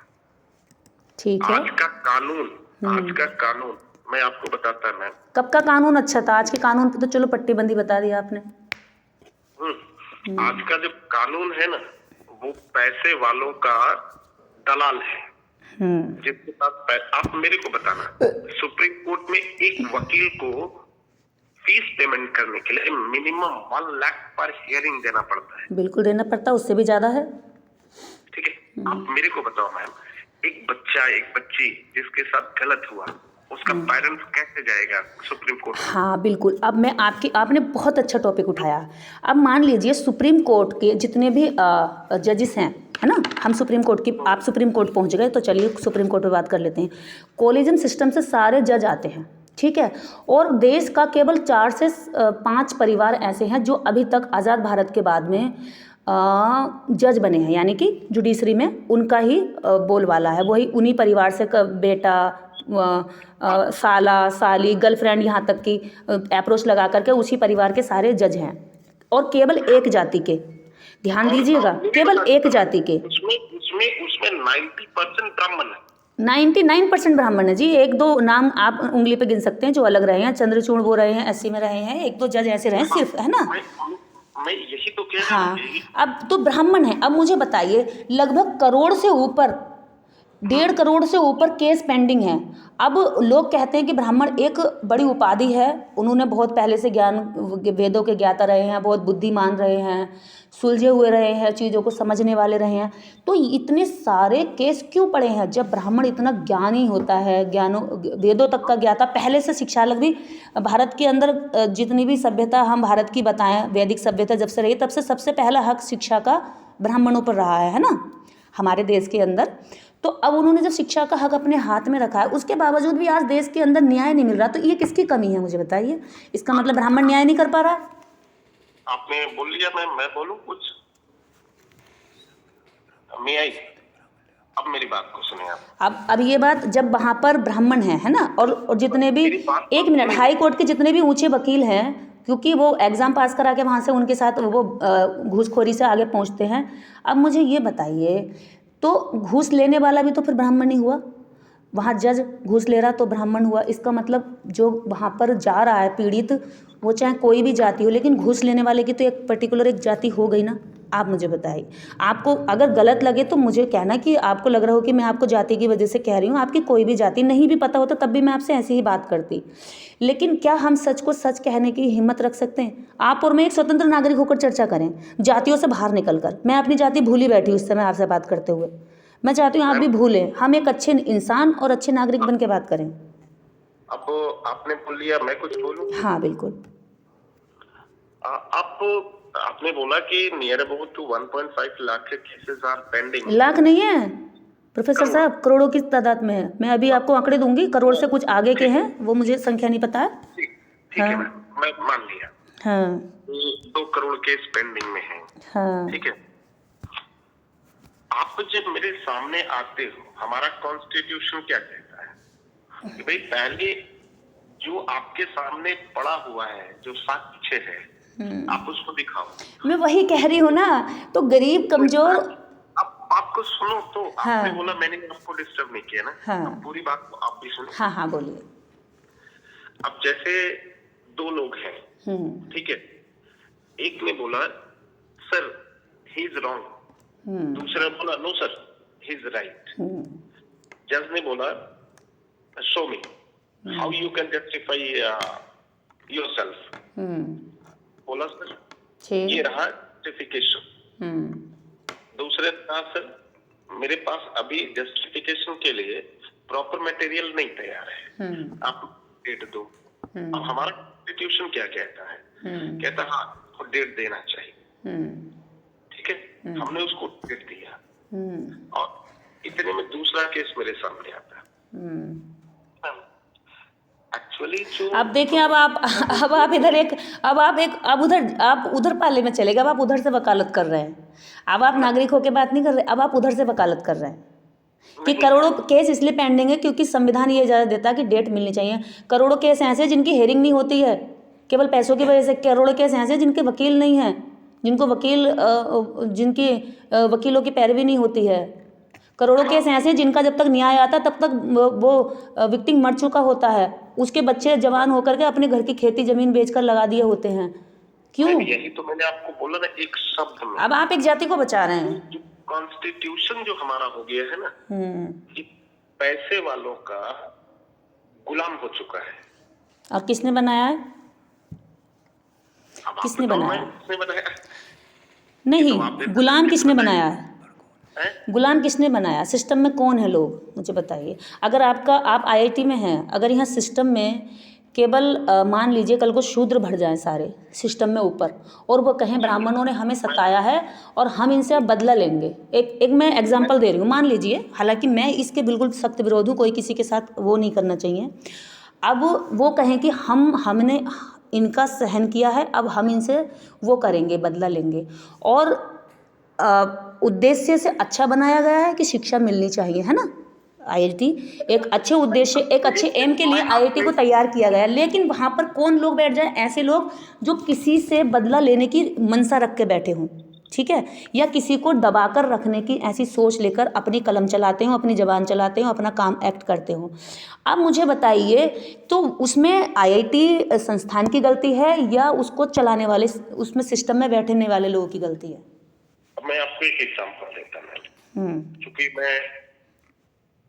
ठीक है। आज का कानून मैं आपको बताता मैम। कब का कानून अच्छा था? आज के कानून पे तो चलो पट्टीबंदी बता दिया आपने। आज का जो कानून है ना, वो पैसे वालों का दलाल है, जिसके पास आप मेरे को बताना, सुप्रीम कोर्ट में एक वकील को फीस पेमेंट करने के लिए मिनिमम 1 लाख पर हियरिंग देना पड़ता है। बिल्कुल देना पड़ता है, उससे भी ज्यादा है। ठीक है, आप मेरे को बताओ मैम, एक बच्चा एक बच्ची जिसके साथ गलत हुआ, उसका पेरेंट्स कैसे जाएगा सुप्रीम कोर्ट? हाँ बिल्कुल। अब मैं आपने बहुत अच्छा टॉपिक उठाया। अब मान लीजिए सुप्रीम कोर्ट के जितने भी जजेस हैं, है ना, हम सुप्रीम कोर्ट की, आप सुप्रीम कोर्ट पहुंच गए तो चलिए सुप्रीम कोर्ट पे बात कर लेते हैं। कॉलेजियम सिस्टम से सारे जज आते हैं, ठीक है। और देश का केवल 4 से 5 परिवार ऐसे हैं जो अभी तक आज़ाद भारत के बाद में जज बने हैं, यानी कि जुडिशरी में उनका ही बोलबाला है। वही उन्हीं परिवार से बेटा, साला, साली, गर्लफ्रेंड, यहाँ तक कि अप्रोच लगा करके उसी परिवार के सारे जज हैं। और केवल एक जाति के, ध्यान दीजिएगा, केवल एक जाति के। उसमें 90% ब्राह्मण है। 99% ब्राह्मण है जी। 1-2 नाम आप उंगली पे गिन सकते हैं जो अलग रहे हैं, चंद्रचूड़ वो रहे हैं, एससी में रहे हैं, 1-2 जज ऐसे रहे सिर्फ, है ना। मैं यही तो कह रहा हूं। हाँ, अब तो ब्राह्मण है। अब मुझे बताइए, लगभग करोड़ से ऊपर, 1.5 करोड़ से ऊपर केस पेंडिंग है। अब लोग कहते हैं कि ब्राह्मण एक बड़ी उपाधि है, उन्होंने बहुत पहले से ज्ञान, वेदों के ज्ञाता रहे हैं, बहुत बुद्धिमान रहे हैं, सुलझे हुए रहे हैं, चीज़ों को समझने वाले रहे हैं। तो इतने सारे केस क्यों पड़े हैं जब ब्राह्मण इतना ज्ञानी होता है, वेदों तक का ज्ञाता, पहले से शिक्षा लग भी भारत के अंदर जितनी भी सभ्यता हम भारत की बताएं, वैदिक सभ्यता जब से रही तब से सबसे पहला हक शिक्षा का ब्राह्मणों पर रहा है ना, हमारे देश के अंदर। तो अब उन्होंने जब शिक्षा का हक अपने हाथ में रखा है, उसके बावजूद भी आज देश के अंदर न्याय नहीं मिल रहा, तो ये किसकी कमी है मुझे बताइए? इसका मतलब ब्राह्मण न्याय नहीं कर पा रहा है। आपने बोल लिया, मैं बोलूं कुछ? मैं आई, अब मेरी बात को सुने आप। अब ये बात, जब वहाँ पर ब्राह्मण है ना, और जितने भी, एक मिनट, हाई कोर्ट के जितने भी ऊंचे वकील हैं, क्योंकि वो एग्ज़ाम पास करा के वहाँ से उनके साथ वो घूसखोरी से आगे पहुँचते हैं। अब मुझे ये बताइए, तो घूस लेने वाला भी तो फिर ब्राह्मण ही हुआ, वहाँ जज घूस ले रहा तो ब्राह्मण हुआ। इसका मतलब जो वहाँ पर जा रहा है पीड़ित, वो चाहे कोई भी जाति हो, लेकिन घूस लेने वाले की तो एक पर्टिकुलर एक जाति हो गई ना। आप मुझे बताइए, आपको अगर गलत लगे तो मुझे कहना कि आपको लग रहा हो कि मैं आपको जाति की वजह से कह रही हूँ, आपकी कोई भी जाति नहीं भी पता होता तब भी मैं आपसे ऐसी ही बात करती। लेकिन क्या हम सच को सच कहने की हिम्मत रख सकते हैं? आप और मैं एक स्वतंत्र नागरिक होकर चर्चा करें, जातियों से बाहर निकल कर। मैं अपनी जाति भूली बैठी हूँ इस समय आपसे बात करते हुए। मैं चाहती हूँ आप भी भूलें, हम एक अच्छे इंसान और अच्छे नागरिक बन के बात करें। अब आपने बोल लिया, मैं कुछ बोलूं? हाँ बिल्कुल। आपने बोला कि नियर अबाउट टू 1.5 लाख के केसेस आर पेंडिंग। लाख नहीं है प्रोफेसर साहब, करोड़ों की तादाद में है। मैं अभी आपको आंकड़े दूंगी, करोड़ से कुछ आगे के हैं, वो मुझे संख्या नहीं पता है। ठीक है मैम, मैं मान लिया। हाँ, 2 करोड़ केस पेंडिंग में हैं। हाँ, ठीक है। आप जब मेरे सामने आते हो, हमारा कॉन्स्टिट्यूशन क्या कहता है कि भाई पहले जो आपके सामने पड़ा हुआ है, जो साक्ष्य है, आप उसको दिखाओ। मैं वही कह रही हूँ ना। तो गरीब कमजोर, अब आपको सुनो तो। हाँ, आपने बोला, मैंने आपको डिस्टर्ब नहीं किया ना। हाँ, अब पूरी बात को आप भी सुनो। हाँ हाँ बोलिए। अब जैसे 2 लोग हैं, ठीक है, एक ने बोला सर ही इज रॉन्ग, दूसरा बोला नो सर हिज राइट। जज ने बोला show me how you can justify yourself. बोला सर ये रहा जस्टिफिकेशन। दूसरे कहा सर मेरे पास अभी जस्टिफिकेशन के लिए प्रॉपर मटेरियल नहीं तैयार है, आप डेट दो। अब हमारा कॉन्स्टिट्यूशन क्या कहता है? कहता हाँ आपको डेट देना चाहिए, ठीक है। हमने उसको डेट दिया और इतने में दूसरा केस मेरे सामने आता है। एक्चुअली जो अब देखिए, अब आप इधर आप उधर पाले में चले गए। अब आप उधर से वकालत कर रहे हैं। अब आप नागरिक होकर बात नहीं कर रहे, अब आप उधर से वकालत कर रहे हैं कि करोड़ों केस इसलिए पेंडिंग है क्योंकि संविधान ये इजाज़त देता है कि डेट मिलनी चाहिए। करोड़ों केस ऐसे हैं जिनकी हेयरिंग नहीं होती है केवल पैसों की वजह से। करोड़ों केस ऐसे हैं जिनके वकील नहीं हैं, जिनकी वकीलों की पैरवी नहीं होती है। करोड़ों केस ऐसे हैं जिनका जब तक न्याय आता तब तक वो विक्टिम मर चुका होता है, उसके बच्चे जवान होकर के अपने घर की खेती जमीन बेचकर लगा दिए होते हैं। क्यों? यही तो मैंने आपको बोला ना एक शब्द में। अब आप एक जाति को बचा रहे हैं। कॉन्स्टिट्यूशन जो हमारा हो गया है ना, कि पैसे वालों का गुलाम हो चुका है। और किसने बनाया है? किसने बनाया? नहीं, गुलाम किसने बनाया है? गुलाम किसने बनाया? सिस्टम में कौन है लोग, मुझे बताइए। अगर आप आईआईटी में हैं, अगर यहाँ सिस्टम में केवल मान लीजिए कल को शूद्र भर जाएं सारे सिस्टम में ऊपर, और वो कहें ब्राह्मणों ने हमें सताया है और हम इनसे अब बदला लेंगे। एक मैं एग्जांपल दे रही हूँ, मान लीजिए, हालांकि मैं इसके बिल्कुल सख्त विरोध हूँ, कोई किसी के साथ वो नहीं करना चाहिए। अब वो कहें कि हमने इनका सहन किया है, अब हम इनसे वो करेंगे, बदला लेंगे, और उद्देश्य से अच्छा बनाया गया है कि शिक्षा मिलनी चाहिए, है ना। आईआईटी एक अच्छे उद्देश्य, एक अच्छे एम के लिए आईआईटी को तैयार किया गया, लेकिन वहाँ पर कौन लोग बैठ जाए? ऐसे लोग जो किसी से बदला लेने की मंशा रख के बैठे हों, ठीक है, या किसी को दबाकर रखने की ऐसी सोच लेकर अपनी कलम चलाते हों, अपनी जबान चलाते हों, अपना काम एक्ट करते हों। अब मुझे बताइए, तो उसमें आईआईटी संस्थान की गलती है या उसको चलाने वाले, उसमें सिस्टम में बैठने वाले लोगों की गलती है? मैं आपको एक एग्जांपल देता हूँ, क्योंकि मैं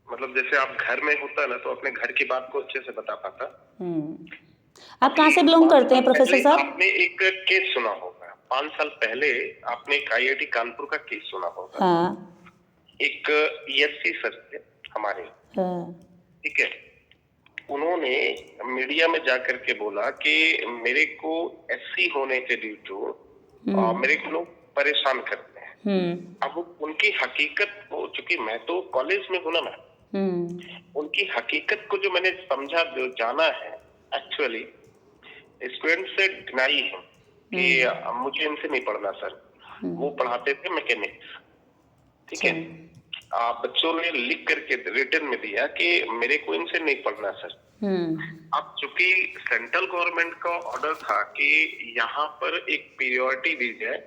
मतलब जैसे आप घर में होता है ना, तो अपने घर की बात को अच्छे से बता पाता। आप कहाँ से बिलोंग करते हैं प्रोफेसर साहब? आपने एक केस सुना होगा, 5 साल पहले आपने एक आईआईटी कानपुर का केस सुना होगा। हाँ। एक ईएससी सर थे हमारे, ठीक है, उन्होंने मीडिया में जाकर के बोला कि मेरे को एससी होने के ड्यू टू मेरे को लोग परेशान करते हैं। अब उनकी हकीकत हो चुकी, मैं तो कॉलेज में हूं ना मैं, उनकी हकीकत को जो मैंने समझा, जो जाना है, एक्चुअली स्टूडेंट से डिनाई है कि मुझे इनसे नहीं पढ़ना सर। वो पढ़ाते थे मैकेनिक्स, ठीक है, बच्चों ने लिख करके रिटर्न में दिया कि मेरे को इनसे नहीं पढ़ना सर। अब चूंकि सेंट्रल गवर्नमेंट का ऑर्डर था कि यहाँ पर एक पीरियोरिटी दी जाए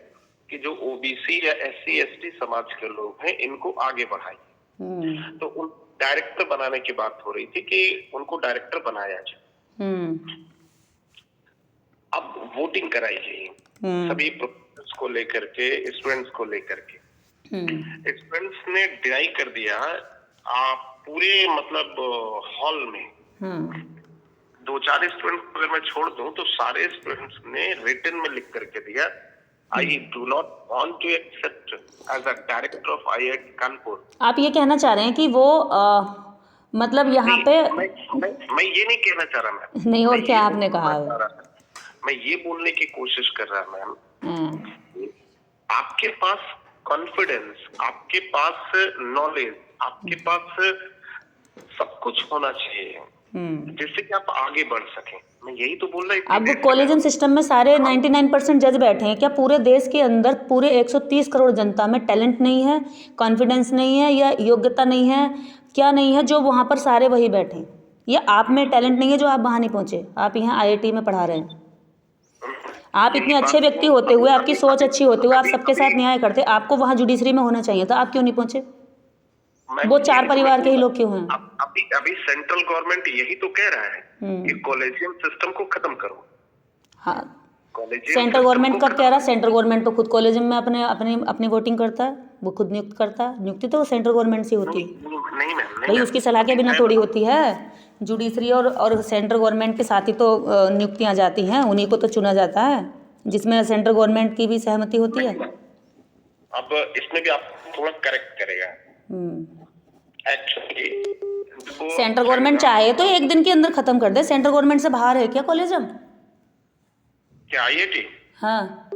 कि जो ओबीसी या एससी एसटी समाज के लोग हैं इनको आगे बढ़ाइए, तो उन डायरेक्टर बनाने की बात हो रही थी कि उनको डायरेक्टर बनाया जाए। अब वोटिंग कराई गई सभी प्रोफेसर्स को लेकर के, स्टूडेंट्स को लेकर के। स्टूडेंट्स ने डिनाई कर दिया। पूरे मतलब हॉल में 2-4 स्टूडेंट्स अगर मैं छोड़ दूं तो सारे स्टूडेंट्स ने रिटन में लिख करके दिया, I do not want to accept as a director of IIT Kanpur. आप ये कहना चाह रहे हैं कि वो मतलब यहाँ पे मैं ये नहीं कहना चाह रहा मैम। नहीं, और क्या आपने कहा? मैं ये बोलने की कोशिश कर रहा मैम, आपके पास कॉन्फिडेंस, आपके पास नॉलेज, आपके पास सब कुछ होना चाहिए जिससे कि आप आगे बढ़ सकें। मैं यही तो बोल रहा हूँ। अब कॉलेजियम सिस्टम में सारे 99% जज बैठे हैं। क्या पूरे देश के अंदर पूरे 130 करोड़ जनता में टैलेंट नहीं है, कॉन्फिडेंस नहीं है, या योग्यता नहीं है, क्या नहीं है जो वहाँ पर सारे वही बैठे हैं? या आप में टैलेंट नहीं है जो आप वहाँ नहीं पहुँचे? आप यहाँ आईआईटी में पढ़ा रहे हैं, आप इतने अच्छे व्यक्ति होते हुए, आपकी सोच अच्छी होते हुए, आप सबके साथ न्याय करते, आपको वहाँ जुडिशरी में होना चाहिए था, आप क्यों नहीं पहुँचे? वो 4 परिवार के ही लोग क्यों हैं? अभी सेंट्रल गवर्नमेंट यही तो कह रहा है कि कॉलेजियम सिस्टम को खत्म करो। हाँ, कॉलेज सेंट्रल गवर्नमेंट कब कह रहा? सेंट्रल गवर्नमेंट तो खुद कॉलेज में अपने अपनी अपनी वोटिंग करता है, वो खुद नियुक्त करता है। नियुक्ति तो सेंट्रल गवर्नमेंट से होती है नहीं मैम, नहीं भाई, मैम। उसकी सलाह के बिना थोड़ी होती है। जुडिशरी और सेंट्रल गवर्नमेंट के साथ ही तो नियुक्तियां जाती हैं, उन्हीं को तो चुना जाता है, जिसमें सेंट्रल गवर्नमेंट की भी सहमति होती है। अब इसमें भी आप थोड़ा करेक्ट करेगा। एक्चुअली सेंट्रल गवर्नमेंट चाहे तो एक दिन के अंदर खत्म कर दे। सेंट्रल गवर्नमेंट से बाहर है क्या कॉलेज हम? क्या IIT? हाँ,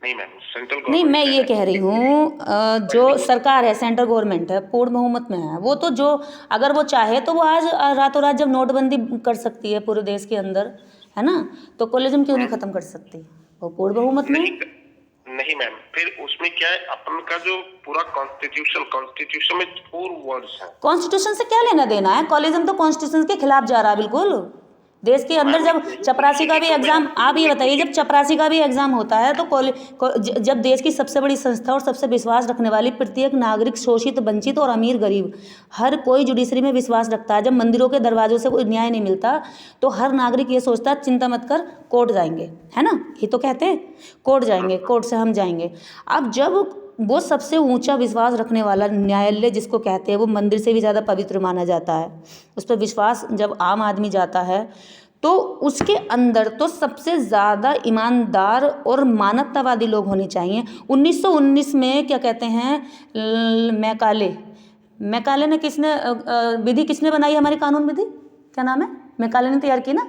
नहीं मैम, सेंट्रल नहीं मैं गवर्नमेंट ये कह रही हूँ, जो सरकार है, सेंट्रल गवर्नमेंट है, पूर्ण बहुमत में है, वो तो जो अगर वो चाहे तो वो आज रातों रात जब नोटबंदी कर सकती है पूरे देश के अंदर, है ना, तो कॉलेज क्यों नहीं खत्म कर सकती? वो पूर्ण बहुमत में। नहीं मैम, फिर उसमें क्या है, अपन का जो पूरा कॉन्स्टिट्यूशन में 4 वर्ड्स हैं। कॉन्स्टिट्यूशन से क्या लेना देना है? कॉलेज तो कॉन्स्टिट्यूशन के खिलाफ जा रहा है बिल्कुल। देश के अंदर जब चपरासी का भी एग्जाम, आप ये बताइए, जब चपरासी का भी एग्जाम होता है तो जब देश की सबसे बड़ी संस्था और सबसे विश्वास रखने वाली प्रत्येक नागरिक, शोषित, वंचित और अमीर गरीब, हर कोई जुडिशरी में विश्वास रखता है। जब मंदिरों के दरवाजों से कोई न्याय नहीं मिलता तो हर नागरिक ये सोचता है चिंता मत कर, कोर्ट जाएंगे, है ना, ये तो कहते हैं कोर्ट जाएंगे, कोर्ट से हम जाएंगे। अब जब वो सबसे ऊंचा विश्वास रखने वाला न्यायालय जिसको कहते हैं, वो मंदिर से भी ज़्यादा पवित्र माना जाता है, उस पर विश्वास जब आम आदमी जाता है तो उसके अंदर तो सबसे ज़्यादा ईमानदार और मानवतावादी लोग होने चाहिए। 1919 में क्या कहते हैं, मैकाले ने किसने विधि किसने बनाई? हमारी कानून विधि क्या नाम है? मैकाले ने तैयार की ना,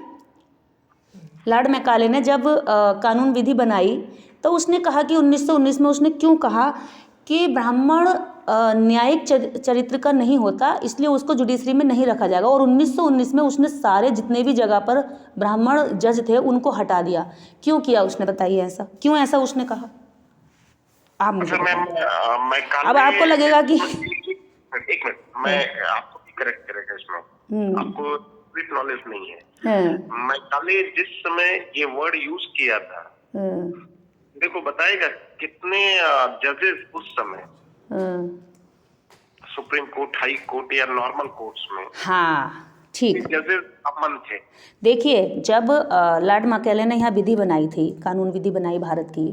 लॉर्ड मैकाले ने जब कानून विधि बनाई तो उसने कहा कि 1919 में उसने क्यों कहा कि ब्राह्मण न्यायिक चरित्र का नहीं होता, इसलिए उसको जुडिशरी में नहीं रखा जाएगा। और 1919 में उसने सारे जितने भी जगह पर ब्राह्मण जज थे उनको हटा दिया। क्यों किया उसने, बताइए ऐसा क्यों, ऐसा उसने कहा? आप मुझे अब आपको लगेगा कि एक मिनट, मैं आपको करेक्ट करेगा इसमें, आपको नॉलेज नहीं है। मैकाले जिस समय ये वर्ड यूज किया था, देखो बताएगा कितने जजेस उस समय सुप्रीम कोर्ट, हाई कोर्ट या नॉर्मल कोर्ट्स में, हाँ ठीक, जजेस अमन थे। देखिए, जब लॉर्ड मैकाले ने यहाँ विधि बनाई थी, कानून विधि बनाई भारत की,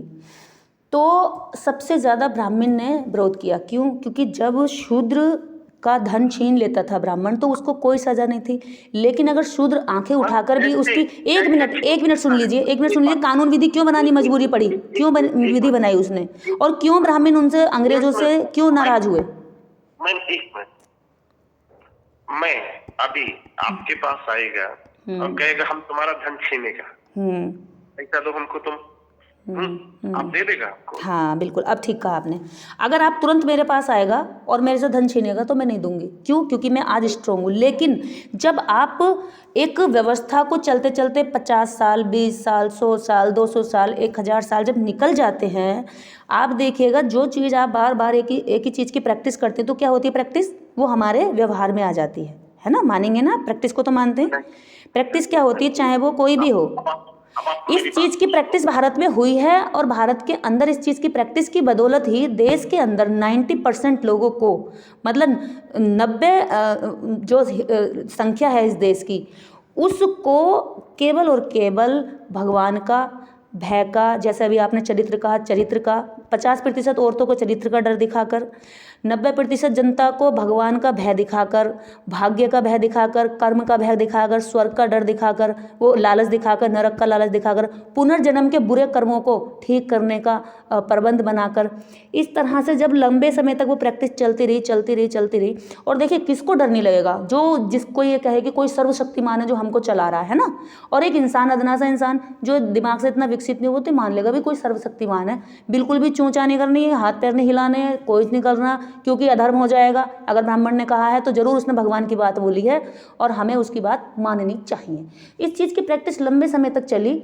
तो सबसे ज़्यादा ब्राह्मण ने विरोध किया। क्यों? क्योंकि जब शूद्र का धन छीन लेता था ब्राह्मण तो उसको कोई सजा नहीं थी, लेकिन अगर शूद्र आंखें उठाकर भी उसकी, एक मिनट सुन लीजिए, कानून विधि क्यों बनानी मजबूरी पड़ी, क्यों विधि बनाई उसने, और क्यों ब्राह्मण उनसे, अंग्रेजों से क्यों नाराज हुए? मैं अभी आपके पास आएगा और कहेगा हम तुम्हारा धन छीनेगा, पैसा दो हमको, तुम आप दे देगा आपको? हाँ बिल्कुल, अब ठीक कहा आपने। अगर आप तुरंत मेरे पास आएगा और मेरे से धन छीनेगा तो मैं नहीं दूंगी। क्यों? क्योंकि मैं आज स्ट्रोंग हूँ। लेकिन जब आप एक व्यवस्था को चलते चलते 50 साल, 20 साल, 100 साल, 200 साल, 1000 साल जब निकल जाते हैं, आप देखिएगा जो चीज़ आप बार बार एक ही चीज़ की प्रैक्टिस करते हैं तो क्या होती है प्रैक्टिस, वो हमारे व्यवहार में आ जाती है ना, मानेंगे ना, प्रैक्टिस को तो मानते हैं। प्रैक्टिस क्या होती है, चाहे वो कोई भी हो, इस चीज़ की प्रैक्टिस भारत में हुई है और भारत के अंदर इस चीज़ की प्रैक्टिस की बदौलत ही देश के अंदर 90% लोगों को, मतलब 90 जो संख्या है इस देश की, उसको केवल और केवल भगवान का, भय का, जैसे अभी आपने चरित्र कहा, चरित्र का 50% औरतों को चरित्र का डर दिखाकर, 90% जनता को भगवान का भय दिखाकर, भाग्य का भय दिखाकर, कर्म का भय दिखाकर, स्वर्ग का डर दिखाकर, वो लालच दिखाकर, नरक का लालच दिखाकर, पुनर्जन्म के बुरे कर्मों को ठीक करने का प्रबंध बनाकर, इस तरह से जब लंबे समय तक वो प्रैक्टिस चलती रही। और देखिए किसको डर नहीं लगेगा, जो जिसको ये कहे कि कोई सर्वशक्तिमान है जो हमको चला रहा है ना, और एक इंसान, अदना सा इंसान जो दिमाग से इतना विकसित नहीं होते, मान लेगा भी कोई सर्वशक्तिमान है। बिल्कुल भी चूंचा नहीं करनी है, हाथ पैर नहीं हिलाने हैं, कोई नहीं करना, क्योंकि अधर्म हो जाएगा। अगर ब्राह्मण ने कहा है तो जरूर उसने भगवान की बात बोली है और हमें उसकी बात माननी चाहिए। इस चीज़ की प्रैक्टिस लंबे समय तक चली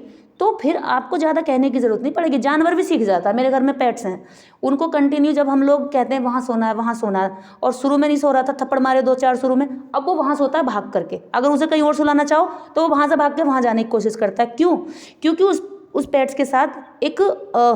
तो फिर आपको ज़्यादा कहने की ज़रूरत नहीं पड़ेगी। जानवर भी सीख जाता है। मेरे घर में पेट्स हैं, उनको कंटिन्यू जब हम लोग कहते हैं वहाँ सोना है, और शुरू में नहीं सो रहा था, थप्पड़ मारे 2-4 शुरू में, अब वो वहाँ सोता है भाग करके। अगर उसे कहीं और सुलाना चाहो तो वो वहाँ से भाग के वहाँ जाने की कोशिश करता है। क्यों? क्योंकि उस पेट्स के साथ एक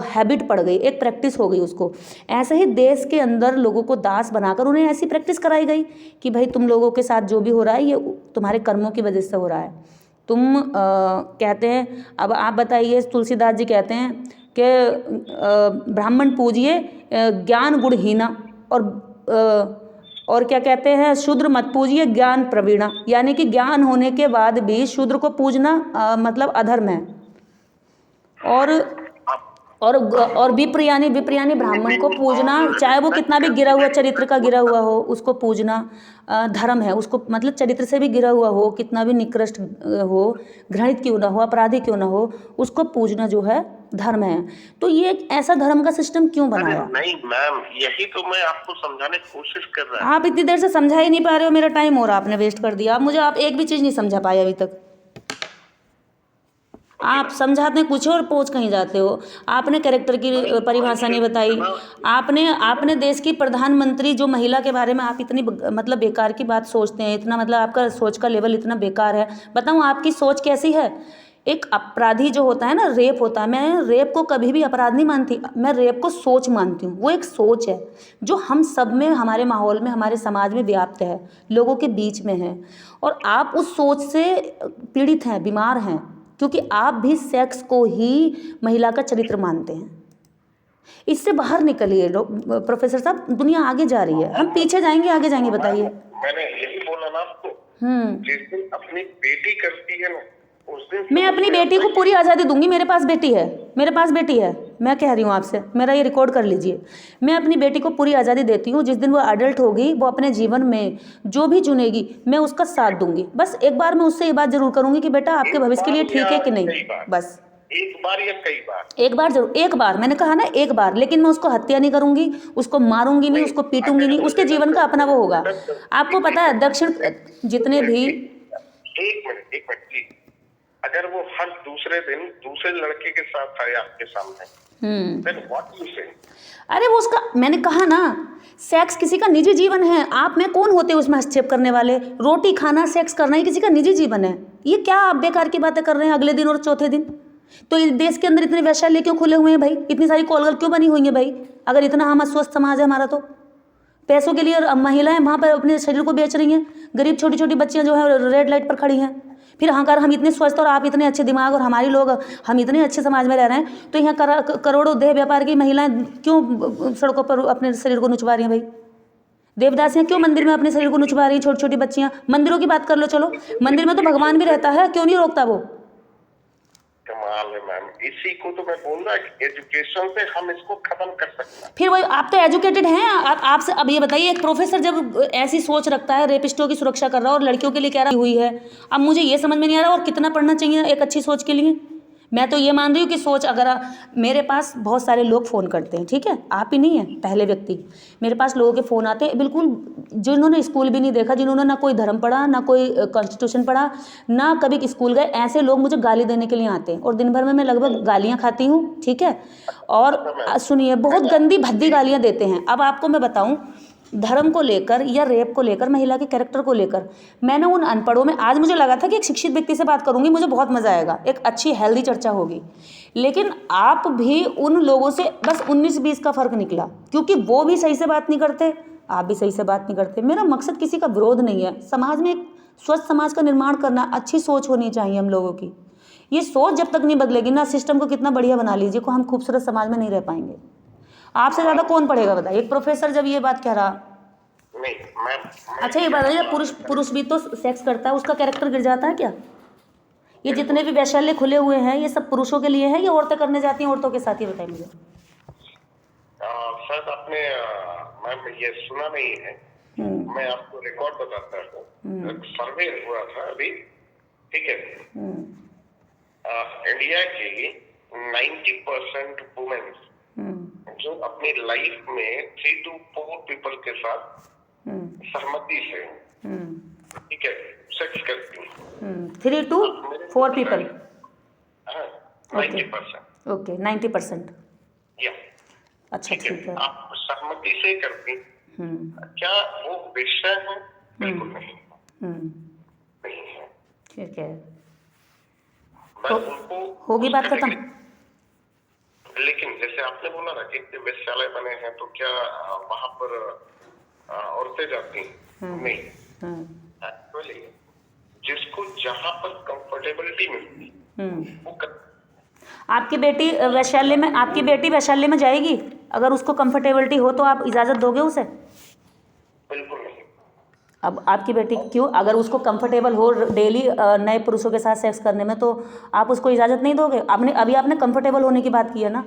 हैबिट पड़ गई, एक प्रैक्टिस हो गई उसको। ऐसे ही देश के अंदर लोगों को दास बनाकर उन्हें ऐसी प्रैक्टिस कराई गई कि भाई तुम लोगों के साथ जो भी हो रहा है ये तुम्हारे कर्मों की वजह से हो रहा है। कहते हैं, अब आप बताइए, तुलसीदास जी कहते हैं कि ब्राह्मण पूजिए ज्ञान गुणहीना, और क्या कहते हैं, शूद्र मत पूजिए ज्ञान प्रवीणा, यानी कि ज्ञान होने के बाद भी शूद्र को पूजना मतलब अधर्म है। और विप्र यानी ब्राह्मण को पूजना, चाहे वो कितना भी गिरा हुआ चरित्र का गिरा हुआ हो, उसको पूजना धर्म है। उसको मतलब चरित्र से भी गिरा हुआ हो, कितना भी निकृष्ट हो, घृणित क्यों ना हो, अपराधी क्यों ना हो, उसको पूजना जो है धर्म है। तो ये एक ऐसा धर्म का सिस्टम क्यों बनाया? नहीं मैम, यही तो मैं आपको समझाने की कोशिश कर रहा हूँ। आप इतनी देर से समझा ही नहीं पा रहे हो, मेरा टाइम और आपने वेस्ट कर दिया। आप एक भी चीज़ नहीं समझा पाए अभी तक। आप समझाते हैं कुछ और पहुंच कहीं जाते हो। आपने कैरेक्टर की परिभाषा नहीं बताई। आपने देश की प्रधानमंत्री जो महिला के बारे में आप इतनी मतलब बेकार की बात सोचते हैं, इतना मतलब आपका सोच का लेवल इतना बेकार है। बताऊं आपकी सोच कैसी है? एक अपराधी जो होता है ना, रेप होता है, मैं रेप को कभी भी अपराध नहीं मानती, मैं रेप को सोच मानती हूँ। वो एक सोच है जो हम सब में, हमारे माहौल में, हमारे समाज में व्याप्त है, लोगों के बीच में है, और आप उस सोच से पीड़ित हैं, बीमार हैं, क्योंकि आप भी सेक्स को ही महिला का चरित्र मानते हैं। इससे बाहर निकलिए प्रोफेसर साहब, दुनिया आगे जा रही है, हम पीछे जाएंगे आगे जाएंगे। बताइए। मैंने यही बोला ना आपको, जिस दिन अपनी बेटी करती है ना, उस दिन मैं अपनी बेटी को पूरी आज़ादी दूंगी। मेरे पास बेटी है, मैं कह रही हूँ आपसे, मेरा ये रिकॉर्ड कर लीजिए। मैं अपनी बेटी को पूरी आज़ादी देती हूँ। जिस दिन वो एडल्ट होगी, वो अपने जीवन में जो भी चुनेगी, मैं उसका साथ दूंगी। बस एक बार मैं उससे ये बात जरूर करूंगी कि बेटा आपके भविष्य के लिए ठीक है कि नहीं। बस एक बार या कई बार? एक बार जरूर, एक बार मैंने कहा ना, एक बार। लेकिन मैं उसको हत्या नहीं करूंगी, उसको मारूंगी नहीं, उसको पीटूंगी नहीं। उसके जीवन का अपना वो होगा। आपको पता है दक्षिण जितने भी, एक मिनट जी, अगर वो हर दूसरे दिन दूसरे लड़के के साथ आए आपके सामने, then what you say? अरे वो उसका, मैंने कहा ना, सेक्स किसी का निजी जीवन है। आप में कौन होते हैं उसमें हस्तक्षेप करने वाले? रोटी खाना, सेक्स करना, ये किसी का निजी जीवन है। ये क्या आप बेकार की बातें कर रहे हैं अगले दिन और चौथे दिन? तो इस देश के अंदर इतने वैश्यालय क्यों खुले हुए हैं भाई? इतनी सारी कॉलगर्ल क्यों बनी हुई है भाई? अगर इतना हम अस्वस्थ समाज है हमारा, तो पैसों के लिए महिलाएं वहाँ पर अपने शरीर को बेच रही हैं। गरीब छोटी छोटी बच्चियाँ जो है रेड लाइट पर खड़ी हैं। फिर अगर हम इतने स्वस्थ और आप इतने अच्छे दिमाग और हमारी लोग, हम इतने अच्छे समाज में रह रहे हैं, तो यहाँ करोड़ों देह व्यापार की महिलाएं क्यों सड़कों पर अपने शरीर को नुचवा रही हैं भाई? देवदासियाँ क्यों मंदिर में अपने शरीर को नुचवा रही हैं? छोटी छोटी बच्चियाँ। मंदिरों की बात कर लो, चलो मंदिर में तो भगवान भी रहता है, क्यों नहीं रोकता वो? कमाल है मैम, इसी को तो मैं बोल रहा कि एजुकेशन से हम इसको खत्म कर सकते हैं। फिर वही, आप तो एजुकेटेड हैं। आपसे अब ये बताइए, एक प्रोफेसर जब ऐसी सोच रखता है, रेपिस्टों की सुरक्षा कर रहा है और लड़कियों के लिए कह रहा हुई है, अब मुझे ये समझ में नहीं आ रहा और कितना पढ़ना चाहिए एक अच्छी सोच के लिए। मैं तो ये मान रही हूँ कि सोच, अगर मेरे पास बहुत सारे लोग फ़ोन करते हैं, ठीक है, आप ही नहीं है पहले व्यक्ति, मेरे पास लोगों के फ़ोन आते हैं, बिल्कुल जिन्होंने स्कूल भी नहीं देखा, जिन्होंने ना कोई धर्म पढ़ा, ना कोई कॉन्स्टिट्यूशन पढ़ा, ना कभी स्कूल गए, ऐसे लोग मुझे गाली देने के लिए आते हैं। और दिन भर में मैं लगभग गालियाँ खाती हूँ, ठीक है। और सुनिए, बहुत गंदी भद्दी गालियाँ देते हैं। अब आपको मैं बताऊँ, धर्म को लेकर या रेप को लेकर, महिला के कैरेक्टर को लेकर, मैंने उन अनपढ़ों में, आज मुझे लगा था कि एक शिक्षित व्यक्ति से बात करूंगी, मुझे बहुत मजा आएगा, एक अच्छी हेल्दी चर्चा होगी। लेकिन आप भी उन लोगों से बस 19-20 का फर्क निकला, क्योंकि वो भी सही से बात नहीं करते, आप भी सही से बात नहीं करते। मेरा मकसद किसी का विरोध नहीं है, समाज में एक स्वस्थ समाज का निर्माण करना, अच्छी सोच होनी चाहिए हम लोगों की। ये सोच जब तक नहीं बदलेगी ना, सिस्टम को कितना बढ़िया बना लीजिए, को हम खूबसूरत समाज में नहीं रह पाएंगे। आपसे ज़्यादा कौन पढ़ेगा बताइए? एक प्रोफेसर जब ये बात कह रहा, नहीं मैं अच्छा ये बताइए, पुरुष भी तो सेक्स करता है, उसका कैरेक्टर गिर जाता है क्या? ये जितने भी वैश्यालय खुले हुए हैं, ये सब पुरुषों के लिए है या औरतें करने जाती हैं औरतों के साथ? ये बताइए मुझे। शायद आपने मैम ये सुना नहीं है, मैं आपको रिकॉर्ड बताता हूँ। एक सर्वे हुआ था अभी, ठीक है, इंडिया की 90% वुमेन्स जो अपनी लाइफ में 3 to 4 पीपल के साथ सहमति से, ठीक है, सेक्स करती हैं। 3 to 4 पीपल, 90%। ओके, 90%, या अच्छा ठीक है। आप सहमति से करती, क्या वो विषय है? बिल्कुल नहीं, नहीं है, ठीक है, तो उनको होगी बात खत्म। लेकिन जैसे आपने बोला ना कि वेश्यालय बने हैं, तो क्या वहां पर औरतें जाती हैं? नहीं। एक्चुअली जिसको जहां पर कंफर्टेबिलिटी मिलती वो आपकी बेटी वैशाल्य में, आपकी बेटी वैशाल्य में जाएगी? अगर उसको कंफर्टेबिलिटी हो तो आप इजाज़त दोगे उसे? बिल्कुल नहीं। अब आपकी बेटी क्यों, अगर उसको कंफर्टेबल हो डेली नए पुरुषों के साथ सेक्स करने में, तो आप उसको इजाज़त नहीं दोगे? आपने कंफर्टेबल होने की बात की है ना।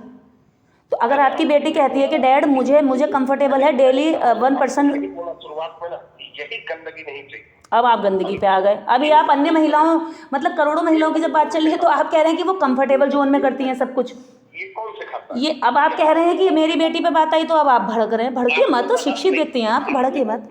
तो अगर आपकी बेटी कहती है कि डैड मुझे कंफर्टेबल है डेली 1%, शुरुआत में ना यही गंदगी नहीं चाहिए। अब आप गंदगी पे आ गए। अभी आप अन्य महिलाओं, मतलब करोड़ों महिलाओं की जब बात चल रही है, तो आप कह रहे हैं कि वो कंफर्टेबल जोन में करती हैं सब कुछ। ये कौन सिखाता है? ये अब आप कह रहे हैं कि मेरी बेटी पे बात आई तो अब आप भड़क रहे हैं। भड़किए मत, तो शिक्षित व्यक्ति हैं आप, भड़किए मत।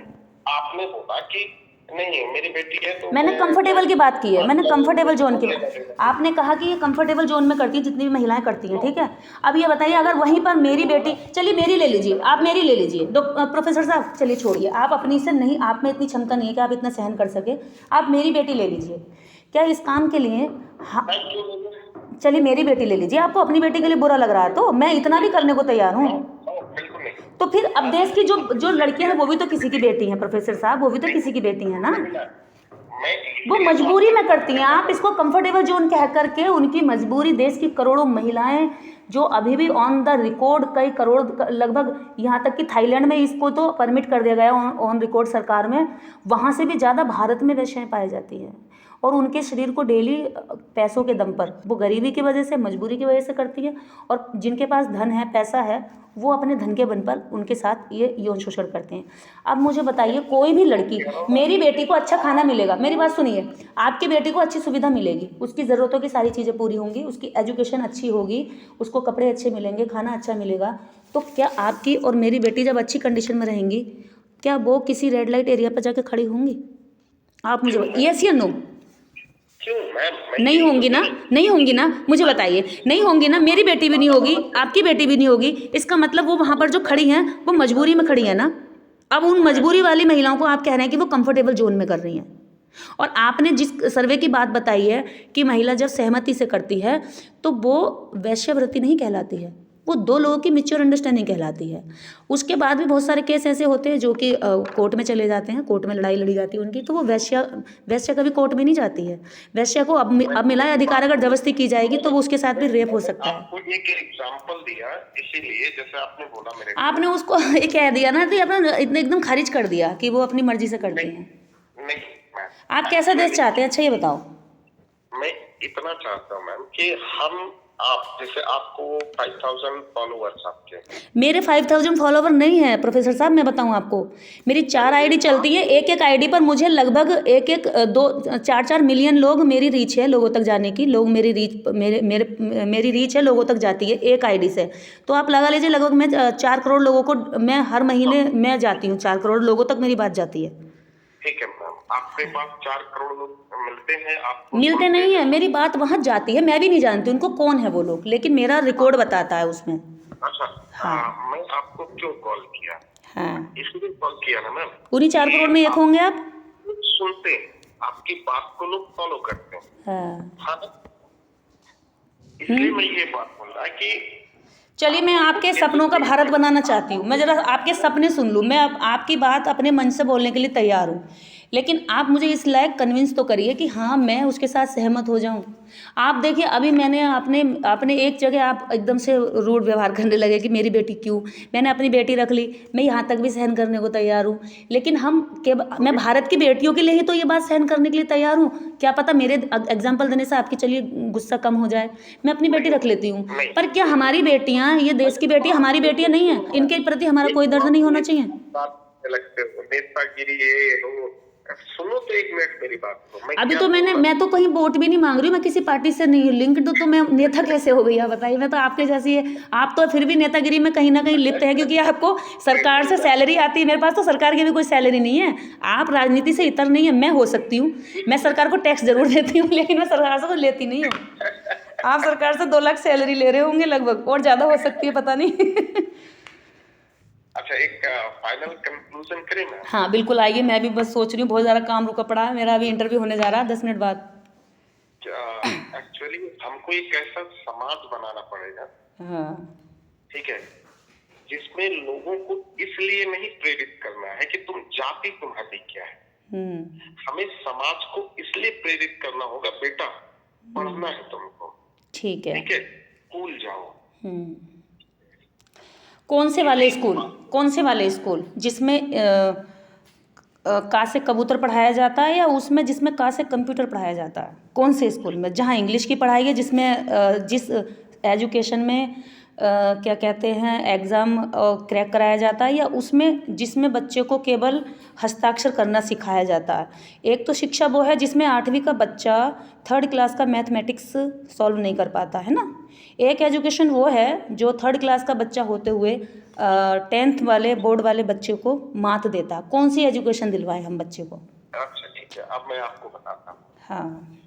आपने बोला कि नहीं मेरी बेटी है तो मैंने कंफर्टेबल की बात की है, मैंने कंफर्टेबल जोन की। आपने कहा कि ये कंफर्टेबल जोन में करती है जितनी भी महिलाएं करती हैं, ठीक है। अब ये बताइए, अगर वहीं पर मेरी बेटी, चलिए मेरी ले लीजिए, आप मेरी ले लीजिए। प्रोफेसर साहब चलिए छोड़िए, आप अपनी से नहीं, आप में इतनी क्षमता नहीं है कि आप इतना सहन कर सके। आप मेरी बेटी ले लीजिए। क्या इस काम के लिए, हाँ चलिए मेरी बेटी ले लीजिए। आपको अपनी बेटी के लिए बुरा लग रहा है तो मैं इतना भी करने को तैयार हूँ। तो फिर अब देश की जो लड़कियां हैं वो भी तो किसी की बेटी हैं प्रोफेसर साहब, वो भी तो किसी की बेटी हैं ना। वो मजबूरी में करती हैं। आप इसको कंफर्टेबल जोन कह करके उनकी मजबूरी, देश की करोड़ों महिलाएं जो अभी भी ऑन द रिकॉर्ड, कई करोड़, लगभग यहाँ तक कि थाईलैंड में इसको तो परमिट कर दिया गया ऑन रिकॉर्ड सरकार में, वहाँ से भी ज़्यादा भारत में वेश्याएं पाई जाती हैं। और उनके शरीर को डेली पैसों के दम पर, वो गरीबी की वजह से, मजबूरी की वजह से करती है। और जिनके पास धन है, पैसा है, वो अपने धन के बल पर उनके साथ ये यौन शोषण करते हैं। अब मुझे बताइए, कोई भी लड़की, मेरी बेटी को अच्छा खाना मिलेगा, मेरी बात सुनिए, आपकी बेटी को अच्छी सुविधा मिलेगी, उसकी ज़रूरतों की सारी चीज़ें पूरी होंगी, उसकी एजुकेशन अच्छी होगी, उसको कपड़े अच्छे मिलेंगे, खाना अच्छा मिलेगा, तो क्या आपकी और मेरी बेटी जब अच्छी कंडीशन में रहेंगी, क्या वो किसी रेड लाइट एरिया पर जाके खड़ी होंगी? आप मुझे यस या नो? नहीं होंगी ना, नहीं होंगी ना, मुझे बताइए, नहीं होंगी ना। मेरी बेटी भी नहीं होगी, आपकी बेटी भी नहीं होगी। इसका मतलब वो वहाँ पर जो खड़ी हैं वो मजबूरी में खड़ी है ना। अब उन मजबूरी वाली महिलाओं को आप कह रहे हैं कि वो कंफर्टेबल जोन में कर रही हैं। और आपने जिस सर्वे की बात बताई है कि महिला जब सहमति से करती है तो वो वैश्यावृत्ति नहीं कहलाती है, वो दो लोगों की मिच्योर अंडरस्टैंडिंग कहलाती है। उसके बाद भी बहुत सारे केस ऐसे होते हैं जो कि कोर्ट में चले जाते हैं, कोर्ट में लड़ाई लड़ी जाती है उनकी, तो वो वैश्या कभी कोर्ट में नहीं जाती है। वैश्या को अब मिला है अधिकार, अगर जबरदस्ती की जाएगी तो वो उसके साथ भी रेप हो सकता है। आपको एक एग्जांपल दिया, इसीलिए जैसे आपने बोला मेरे, आपने उसको ये कह दिया ना कि अपना एकदम खारिज कर दिया कि वो अपनी मर्जी से करती हैं। नहीं, आप कैसा देश चाहते हैं, अच्छा ये बताओ। मैं इतना चाहता हूँ मैम कि आप जैसे आपको 5000 फॉलोअर्स आपके, मेरे 5000 फॉलोवर नहीं है प्रोफेसर साहब, मैं बताऊं आपको, मेरी 4 आईडी चलती है। एक आईडी पर मुझे लगभग 4 मिलियन लोग, मेरी रीच है लोगों तक जाने की, लोग मेरी रीच है लोगों तक जाती है एक आईडी से। तो आप लगा लीजिए लगभग मैं 4 करोड़ लोगों को, मैं हर महीने मैं जाती हूँ, 4 करोड़ लोगों तक मेरी बात जाती है। ठीक है मैम, आपके पास 4 करोड़ लोग मिलते हैं, आपको मिलते नहीं है, मेरी बात वहाँ जाती है, मैं भी नहीं जानती उनको कौन है वो लोग, लेकिन मेरा रिकॉर्ड बताता है उसमें। अच्छा, हाँ, मैं आपको क्यों कॉल किया? हाँ, इसलिए कॉल किया ना मैम, उन्हीं 4 करोड़ में एक होंगे आप। सुनते हैं, आपकी बात को लोग फॉलो करते हैं, हाँ ना? इसलिए मैं ये बात बोल रहा कि चलिए, मैं आपके सपनों का भारत बनाना चाहती हूँ, मैं जरा आपके सपने सुन लूँ। मैं आपकी बात अपने मन से बोलने के लिए तैयार हूँ, लेकिन आप मुझे इस लायक कन्विंस तो करिए कि हाँ मैं उसके साथ सहमत हो जाऊँ। आप देखिए, अभी मैंने आपने एक जगह आप एकदम से रूड व्यवहार करने लगे कि मेरी बेटी क्यों, मैंने अपनी बेटी रख ली, मैं यहाँ तक भी सहन करने को तैयार हूँ। लेकिन मैं भारत की बेटियों के लिए ही तो ये बात सहन करने के लिए तैयार हूँ। क्या पता मेरे एग्जाम्पल देने से आपकी चलिए गुस्सा कम हो जाए, मैं अपनी बेटी रख लेती हूँ। पर क्या हमारी बेटियाँ, ये देश की बेटियाँ हमारी बेटियाँ नहीं हैं? इनके प्रति हमारा कोई दर्द नहीं होना चाहिए? नेतागिरी ये सुनो तो एक मिनट मेरी बात को। अभी तो मैं तो कहीं वोट भी नहीं मांग रही हूँ, मैं किसी पार्टी से नहीं लिंक्ड, तो मैं नेता कैसे हो गई आप बताइए? मैं तो आपके जैसी है, आप तो फिर भी नेतागिरी में कहीं ना कहीं लिप्त है, क्योंकि आपको सरकार से सैलरी आती है, मेरे पास तो सरकार की भी कोई सैलरी नहीं है। आप राजनीति से इतर नहीं है, मैं हो सकती हूँ, मैं सरकार को टैक्स जरूर देती हूँ, लेकिन मैं सरकार से तो लेती नहीं हूँ। आप सरकार से 2 लाख सैलरी ले रहे होंगे लगभग, और ज़्यादा हो सकती है, पता नहीं। अच्छा, एक फाइनल कंक्लूजन करें ना? हाँ बिल्कुल, आइए, मैं भी बस सोच रही हूँ, बहुत ज़्यादा काम रुका पड़ा है मेरा, अभी इंटरव्यू होने जा रहा है 10 मिनट बाद। एक्चुअली हमको एक ऐसा समाज बनाना पड़ेगा, हाँ, ठीक है, जिसमें लोगों को इसलिए नहीं प्रेरित करना है कि तुम जाति तुम्हारी क्या है, हमें समाज को इसलिए प्रेरित करना होगा, बेटा पढ़ना है तुमको, ठीक है। ठीक है, स्कूल जाओ। कौन से वाले स्कूल, कौन से वाले स्कूल जिसमें का से कबूतर पढ़ाया जाता है, या उसमें जिसमें का से कंप्यूटर पढ़ाया जाता है? कौन से स्कूल में जहाँ इंग्लिश की पढ़ाई है, जिसमें जिस एजुकेशन में क्या कहते हैं एग्ज़ाम क्रैक कराया जाता है, या उसमें जिसमें बच्चे को केवल हस्ताक्षर करना सिखाया जाता है? एक तो शिक्षा वो है जिसमें 8वीं का बच्चा 3rd क्लास का मैथमेटिक्स सॉल्व नहीं कर पाता है ना। एक एजुकेशन वो है जो 3rd क्लास का बच्चा होते हुए 10th वाले बोर्ड वाले बच्चे को मात देता है। कौन सी एजुकेशन दिलवाए हम बच्चे को? अच्छा ठीक है, अब मैं आपको बताता हूँ। हाँ,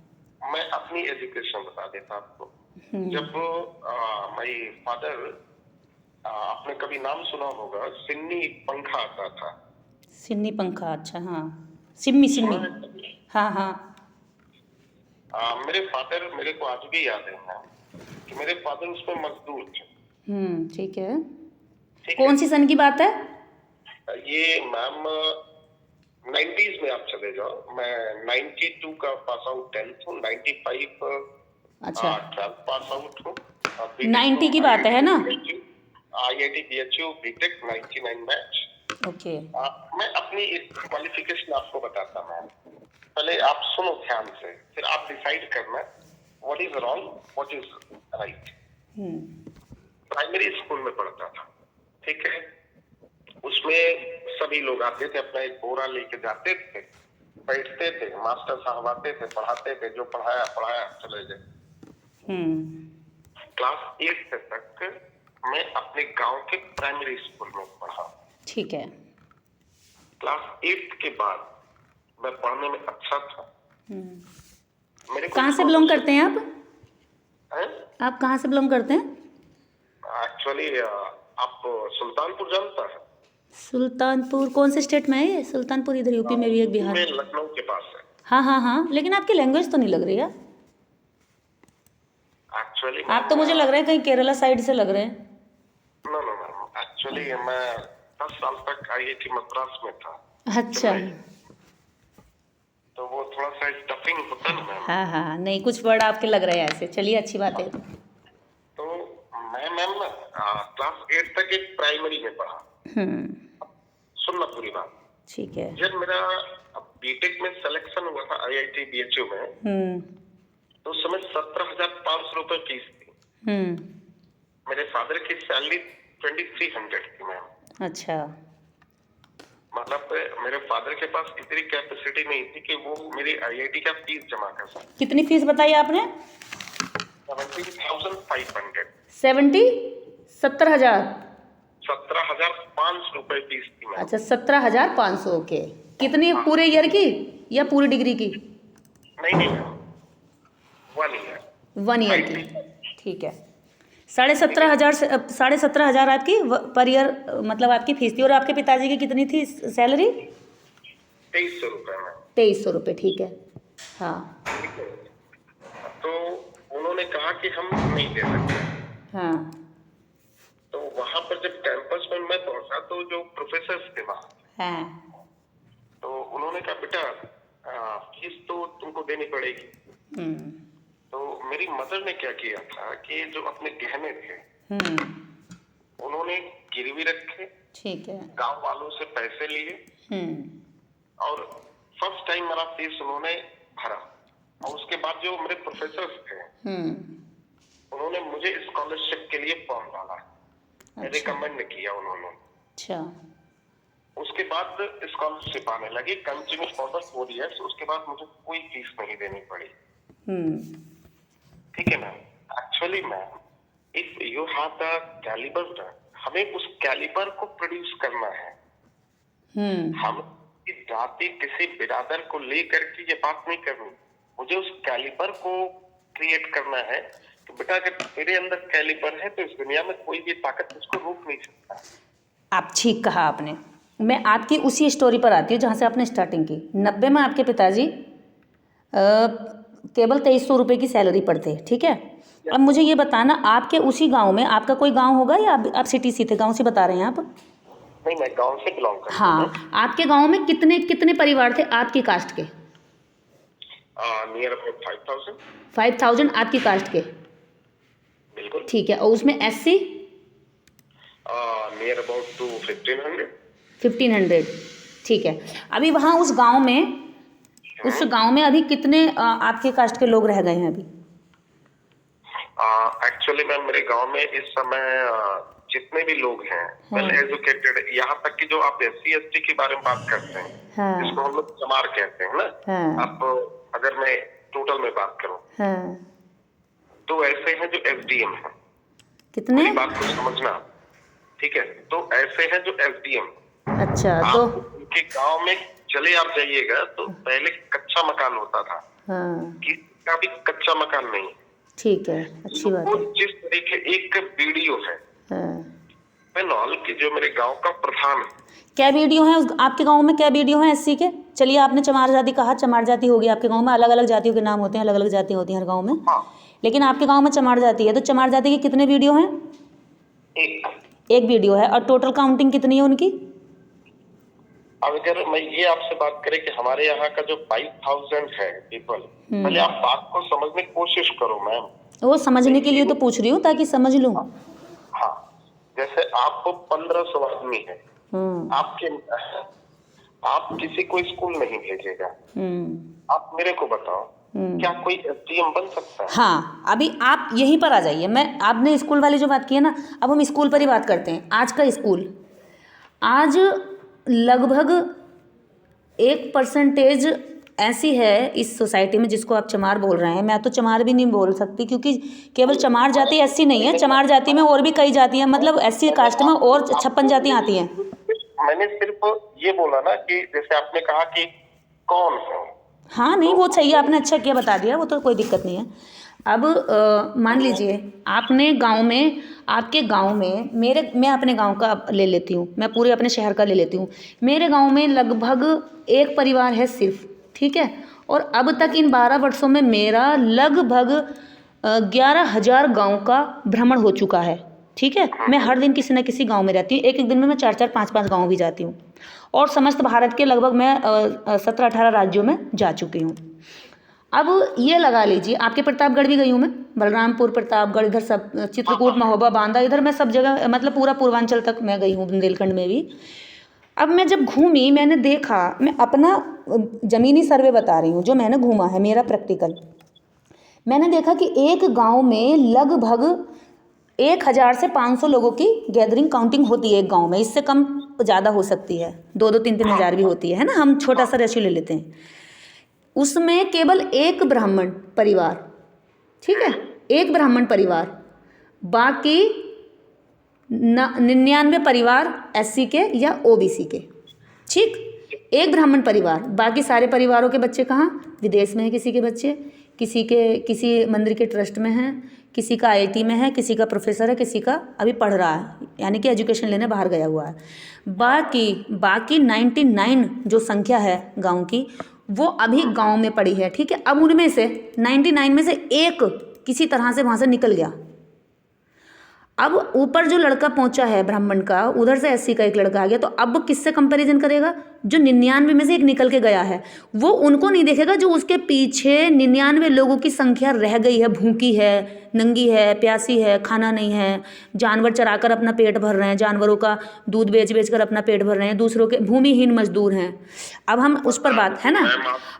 मैं अपनी एजुकेशन बता देता आपको। जब माय फादर, आपने कभी नाम सुना होगा, सिन्नी पंखा आता था। सिन्नी पंखा, अच्छा हाँ, सिम्मी सिम्मी, हाँ हाँ। मेरे फादर, मेरे को आज भी याद है कि मेरे फादर उसमें मजदूर थे। ठीक है। ठीक कौन सी सन की बात है? ये मैम 90s में आप चले जाओ। मैं 92 का पास आउट 10th हूँ, 95 अच्छा, 12th पास आउट हूँ। 90 की बात है ना? IIT BHU बीटेक 99 बैच। ओके। मैं अपनी क्वालिफिकेशन आपको बताता हूँ। पहले आप सुनो ध्यान से, फिर आप डिसाइड करना what is wrong, what is right. Primary school में पढ़ता था, ठीक है। उसमें सभी लोग आते थे, अपना एक बोरा लेके जाते थे, बैठते थे, मास्टर साहब आते थे, पढ़ाते थे, जो पढ़ाया पढ़ाया चले गए। क्लास 8 तक मैं अपने गांव के प्राइमरी स्कूल में पढ़ा, ठीक है। क्लास 8 के बाद मैं पढ़ने में अच्छा था। मेरे को कहाँ से बिलोंग करते हैं आप? हैं? आप कहाँ से बिलोंग करते हैं? एक्चुअली आप सुल्तानपुर जानता है? सुल्तानपुर कौन से स्टेट में है ये? सुल्तानपुर इधर यूपी में भी एक, बिहार में, लखनऊ के पास है। हाँ हाँ हाँ, लेकिन आपकी लैंग्वेज तो नहीं लग रही है। एक्चुअली आप तो मुझे लग रहा है कहीं केरला साइड से लग रहे हैं। नो नो नो, एक्चुअली मैं 10 साल तक IIT मद्रास में था। अच्छा, तो वो थोड़ा सा स्टफिंग होता ना मैम। हाँ हाँ, नहीं कुछ वर्ड आपके लग रहे हैं ऐसे। चलिए, अच्छी बात है। तो मैं मैम ना क्लास 8 तक एक प्राइमरी में पढ़ा। सुनना पूरी बात, ठीक है। जब मेरा बीटेक में सिलेक्शन हुआ था IIT BHU में, तो उस समय 17,500 रुपए फीस थी। मेरे फादर की सैलरी 2,300 थी मैम। अच्छा, मतलब मेरे फादर के पास इतनी कैपेसिटी नहीं थी कि वो मेरी IIT का फीस जमा कर सके। कितनी फीस बताई आपने? 70,500। 70,000? 17,500 रुपए फीस थी मैम। अच्छा, 17,500 के। कितनी, पूरे ईयर की या पूरी डिग्री की? नहीं 1 ईयर की, ठीक है। 17,500 से 17,500 आपकी पर ईयर मतलब आपकी फीस थी। और आपके पिताजी की कितनी थी सैलरी? 2,300 रुपए में। 2,300 रुपये, ठीक है। हाँ, ठीक है। तो उन्होंने कहा कि हम नहीं दे सकते। हाँ, तो वहां पर जब कैंपस में मैं पहुंचा, तो जो प्रोफेसर थे वहां, हाँ, तो उन्होंने कहा बेटा फीस तो तुमको देनी पड़ेगी। तो मेरी मदर ने क्या किया था कि जो अपने गहने थे उन्होंने गिरवी रखे, ठीक है। गांव वालों से पैसे लिए, और फर्स्ट टाइम मेरा फीस उन्होंने भरा। और उसके बाद जो मेरे प्रोफेसर थे उन्होंने मुझे स्कॉलरशिप के लिए फॉर्म डाला, रिकमेंड किया उन्होंने। अच्छा, उसके बाद स्कॉलरशिप आने लगी कंटिन्यूस फॉर द 4 इयर्स। उसके बाद मुझे कोई फीस नहीं देनी पड़ी। ठीक है ma'am. Actually ma'am, if you have the calibre, हमें उस कैलिबर को प्रोड्यूस करना है। हम इस जाति किसी बिरादर को लेकर के ये बात नहीं करनी, मुझे उस कैलिबर को क्रिएट करना है कि बेटा अगर तेरे अंदर कैलिबर है तो इस दुनिया में कोई भी ताकत उसको रोक नहीं सकता। आप ठीक कहा आपने। मैं आपकी उसी स्टोरी पर आती हूँ जहाँ से आपने स्टार्टिंग की। 90 में आपके पिताजी केवल 2,300 रुपये की सैलरी पर थे, ठीक है। अब मुझे ये बताना, आपके उसी गांव में, आपका कोई गांव होगा या आप सिटी से थे, गांव से बता रहे हैं आप? नहीं, मैं गांव से बिलोंग करता हूँ। हाँ, आपके गांव में कितने कितने परिवार थे आपकी कास्ट के? Near about 5000। 5000 आपकी कास्ट के, बिल्कुल। ठीक है। और उसमें एससी? Near about to 1500। 1500, ठीक है। अभी वहाँ उस गांव में अभी कितने आपके कास्ट के लोग रह गए हैं अभी? एक्चुअली मैम, मेरे गांव में इस समय जितने भी लोग हैं वेल एजुकेटेड, यहाँ तक कि जो आप SC ST के बारे में बात करते हैं, हाँ, जिसको हम लोग चमार कहते हैं ना, हाँ, आप अगर मैं टोटल में बात करूं हाँ। तो ऐसे हैं जो SDM हैं। कितने? मेरी बात को समझना, ठीक है? तो ऐसे हैं जो SDM। अच्छा, आप तो उनके गांव में चले आप जाइएगा तो पहले कच्चा मकान होता था, हाँ, किसी का भी कच्चा मकान नहीं। ठीक है, अच्छी बात वो है। जिस तरीके एक वीडियो है हाँ। पेनॉल की, जो मेरे गांव का प्रधान है। क्या वीडियो है आपके गांव में? क्या वीडियो है एससी के? चलिए, आपने चमार जाति कहा, चमार जाति होगी आपके गांव में, अलग अलग जातियों के नाम होते हैं, अलग अलग जातियाँ होती हैं हर गांव में, हाँ, लेकिन आपके गांव में चमार जाति है, तो चमार जाति के कितने वीडियो हैं? एक वीडियो है। और टोटल काउंटिंग कितनी है उनकी? अब अगर मैं ये आपसे बात करें कि हमारे यहाँ का जो 5000 है पीपल, पहले आप बात को समझने की कोशिश करो मैम। वो समझने के लिए तो पूछ रही हूँ, ताकि समझ लूँ। हाँ, जैसे आपको 1500 आदमी है, आप किसी को स्कूल नहीं भेजेगा। आप मेरे को बताओ, क्या कोई SDM बन सकता है? हाँ, अभी आप यहीं पर आ जाइए। आपने स्कूल वाली जो बात की है ना, अब हम स्कूल पर ही बात करते हैं। आज का स्कूल, आज लगभग 1% ऐसी है इस सोसाइटी में जिसको आप चमार बोल रहे हैं। मैं तो चमार भी नहीं बोल सकती, क्योंकि केवल चमार जाति SC नहीं है, चमार जाति में और भी कई जातियाँ, मतलब SC कास्ट में और 56 जातियाँ आती हैं। मैंने सिर्फ ये बोला ना कि जैसे आपने कहा कि कौन है। हाँ, नहीं, वो सही है, आपने अच्छा किया बता दिया, वो तो कोई दिक्कत नहीं है। अब मान लीजिए आपने गांव में, आपके गांव में, मैं अपने गांव का ले लेती हूँ, मैं पूरे अपने शहर का ले लेती हूँ। मेरे गांव में लगभग एक परिवार है सिर्फ, ठीक है। और अब तक इन 12 वर्षों में मेरा लगभग 11,000 गाँव का भ्रमण हो चुका है, ठीक है। मैं हर दिन किसी न किसी गाँव में रहती हूँ, एक एक दिन में मैं 4-4, 5-5 गाँव भी जाती हूँ, और समस्त भारत के लगभग मैं 17-18 राज्यों में जा चुकी हूँ। अब ये लगा लीजिए, आपके प्रतापगढ़ भी गई हूँ मैं, बलरामपुर, प्रतापगढ़, इधर सब चित्रकूट, महोबा, बांदा, इधर मैं सब जगह, मतलब पूरा पूर्वांचल तक मैं गई हूँ, बुंदेलखंड में भी। अब मैं जब घूमी, मैंने देखा, मैं अपना ज़मीनी सर्वे बता रही हूँ जो मैंने घूमा है, मेरा प्रैक्टिकल। मैंने देखा कि एक गाँव में लगभग 1000 से 500 लोगों की गैदरिंग काउंटिंग होती है एक गाँव में, इससे कम ज़्यादा हो सकती है, 2-2, 3-3 हज़ार भी होती है ना, हम छोटा सा रेशियो ले लेते हैं। उसमें केवल एक ब्राह्मण परिवार, ठीक है, एक ब्राह्मण परिवार, बाकी 99 परिवार SC के या OBC के, ठीक। एक ब्राह्मण परिवार, बाकी सारे परिवारों के बच्चे कहाँ? विदेश में है, किसी के बच्चे किसी मंदिर के ट्रस्ट में हैं, किसी का IIT में है, किसी का प्रोफेसर है, किसी का अभी पढ़ रहा है, यानी कि एजुकेशन लेने बाहर गया हुआ है। बाकी 99 जो संख्या है गांव की, वो अभी गांव में पड़ी है, ठीक है। अब उनमें से 99 में से एक किसी तरह से वहाँ से निकल गया। अब ऊपर जो लड़का पहुंचा है ब्राह्मण का, उधर से SC का एक लड़का आ गया, तो अब किससे कंपैरिजन करेगा? जो 99 में से एक निकल के गया है, वो उनको नहीं देखेगा जो उसके पीछे 99 लोगों की संख्या रह गई है, भूखी है, नंगी है, प्यासी है, खाना नहीं है, जानवर चराकर अपना पेट भर रहे हैं, जानवरों का दूध बेच कर अपना पेट भर रहे हैं, दूसरों के भूमिहीन मजदूर हैं। अब हम उस पर बात है ना,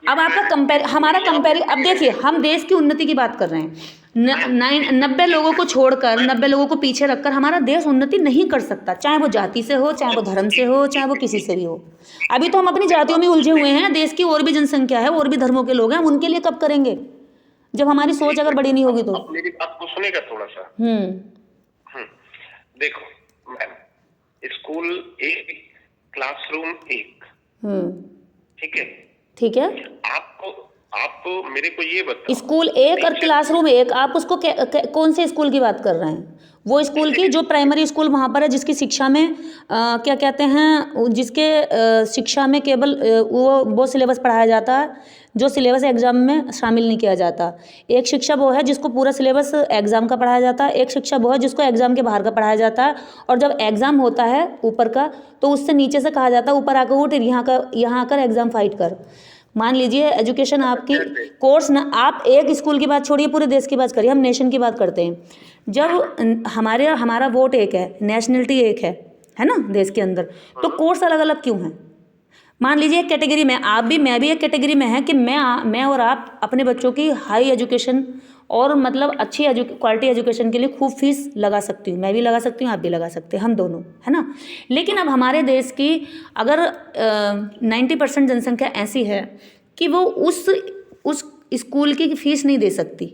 अब आपका हमारा अब देखिए, हम देश की उन्नति की बात कर रहे हैं। 90 लोगों को छोड़कर, 90 लोगों को पीछे रखकर हमारा देश उन्नति नहीं कर सकता, चाहे वो जाति से हो, चाहे वो धर्म से हो, चाहे वो किसी से भी हो। अभी तो हम अपनी जातियों में उलझे हुए हैं, देश की और भी जनसंख्या है, और भी धर्मों के लोग हैं, हम उनके लिए कब करेंगे, जब हमारी सोच अगर बड़ी नहीं होगी तो। मेरी बात को सुनेगा थोड़ा सा। देखो मैम, स्कूल एक, क्लासरूम एक, ठीक है। आप मेरे को ये बताओ, स्कूल एक और क्लासरूम एक, आप उसको कौन से स्कूल की बात कर रहे हैं? वो स्कूल की जो प्राइमरी स्कूल वहाँ पर है, जिसकी शिक्षा में क्या कहते हैं, जिसके शिक्षा में केवल वो सिलेबस पढ़ाया जाता है जो सिलेबस एग्ज़ाम में शामिल नहीं किया जाता। एक शिक्षा वो है जिसको पूरा सिलेबस एग्ज़ाम का पढ़ाया जाता है, एक शिक्षा वो है जिसको एग्ज़ाम के बाहर का पढ़ाया जाता है। और जब एग्ज़ाम होता है ऊपर का, तो उससे नीचे से कहा जाता है ऊपर आकर उठ, यहाँ आकर एग्ज़ाम फाइट कर। मान लीजिए एजुकेशन आपकी कोर्स ना, आप एक स्कूल की बात छोड़िए, पूरे देश की बात करिए, हम नेशन की बात करते हैं। जब हमारा वोट एक है, नेशनलिटी एक है ना देश के अंदर, तो कोर्स अलग अलग क्यों हैं? मान लीजिए एक कैटेगरी में आप भी, मैं भी एक कैटेगरी में है कि मैं और आप अपने बच्चों की हाई एजुकेशन और मतलब अच्छी क्वालिटी एजुकेशन के लिए खूब फीस लगा सकती हूँ, मैं भी लगा सकती हूँ, आप भी लगा सकते हैं, हम दोनों, है ना। लेकिन अब हमारे देश की अगर 90% जनसंख्या ऐसी है कि वो उस स्कूल की फीस नहीं दे सकती,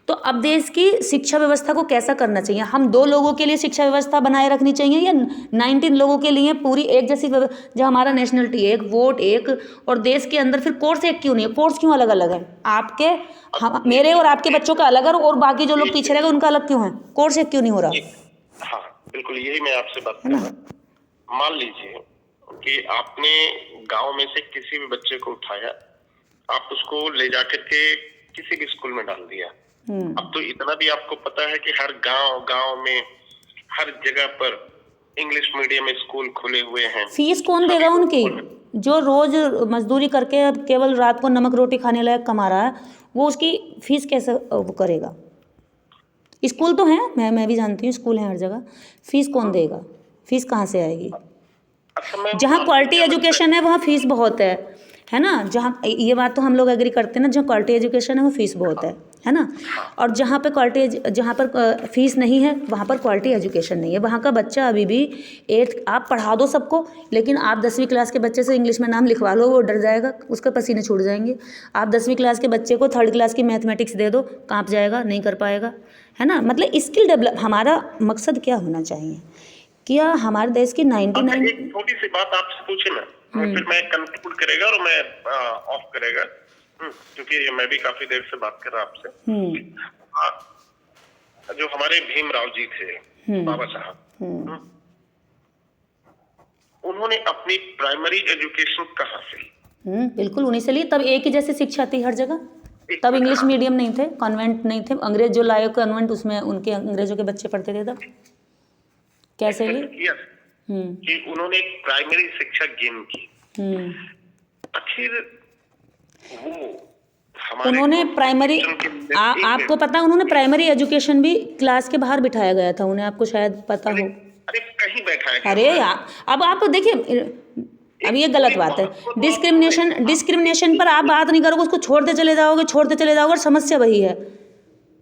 तो अब देश की शिक्षा व्यवस्था को कैसा करना चाहिए? हम 2 लोगों के लिए शिक्षा व्यवस्था बनाए रखनी चाहिए या 19 लोगों के लिए पूरी एक जैसी जो हमारा नेशनलिटी एक, वोट एक, और देश के अंदर फिर कोर्स एक क्यों नहीं है? कोर्स क्यों अलग अलग है? मेरे और आपके बच्चों का अलग है और बाकी जो लोग पीछे रह गए उनका अलग क्यों है? कोर्स एक क्यों नहीं हो रहा? हाँ बिल्कुल, यही मैं आपसे बात कर रहा हूँ। मान लीजिए कि आपने गांव में से किसी भी बच्चे को उठाया, आप उसको ले जाकर के किसी भी स्कूल में डाल दिया। अब तो इतना भी आपको पता है कि हर गांव में हर जगह पर इंग्लिश मीडियम स्कूल खुले हुए हैं। फीस कौन देगा उनकी? जो रोज मजदूरी करके केवल रात को नमक रोटी खाने लायक कमा रहा है, वो उसकी फीस कैसे वो करेगा? स्कूल तो हैं, मैं भी जानती हूँ स्कूल हैं हर जगह, फीस कौन देगा? फीस कहाँ से आएगी? जहाँ क्वालिटी एजुकेशन है वहाँ फीस बहुत है ना। जहाँ ये बात तो हम लोग एग्री करते हैं ना, जहाँ क्वालिटी एजुकेशन है वो फीस बहुत है ना। और जहाँ पर फीस नहीं है वहाँ पर क्वालिटी एजुकेशन नहीं है। वहाँ का बच्चा अभी भी 8 आप पढ़ा दो सबको, लेकिन आप 10वीं क्लास के बच्चे से इंग्लिश में नाम लिखवा लो, वो डर जाएगा, उसके पसीने छूट जाएंगे। आप 10वीं क्लास के बच्चे को 3rd क्लास की मैथमेटिक्स दे दो, काँप जाएगा, नहीं कर पाएगा, है ना। मतलब स्किल डेवलप, हमारा मकसद क्या होना चाहिए? क्या हमारे देश की 99 एक छोटी सी बात आपसे पूछे ना, फिर मैं कंक्लूड करेगा और मैं ऑफ करेगा, क्योंकि मैं भी काफी देर से बात कर रहा आपसे। जो हमारे भीमराव जी थे, बाबा साहब, उन्होंने अपनी प्राइमरी एजुकेशन कहाँ से? बिल्कुल उन्हीं से ली। तब एक ही जैसी शिक्षा थी हर जगह, तब इंग्लिश मीडियम नहीं थे, कॉन्वेंट नहीं थे, अंग्रेज जो लाए कॉन्वेंट उसमें उनके अंग्रेजों के बच्चे पढ़ते थे। तब कैसे ली? कि उन्होंने प्राइमरी शिक्षा गेन की। आखिर वो उन्होंने प्राइमरी आपको पता है उन्होंने प्राइमरी एजुकेशन भी क्लास के बाहर बिठाया गया था उन्हें, आपको शायद पता हो। अरे कहीं बैठाया गया। अरे यार, अब आप देखिए, अब ये गलत बात है। डिस्क्रिमिनेशन पर आप बात नहीं करोगे, उसको छोड़ते चले जाओगे और समस्या वही है।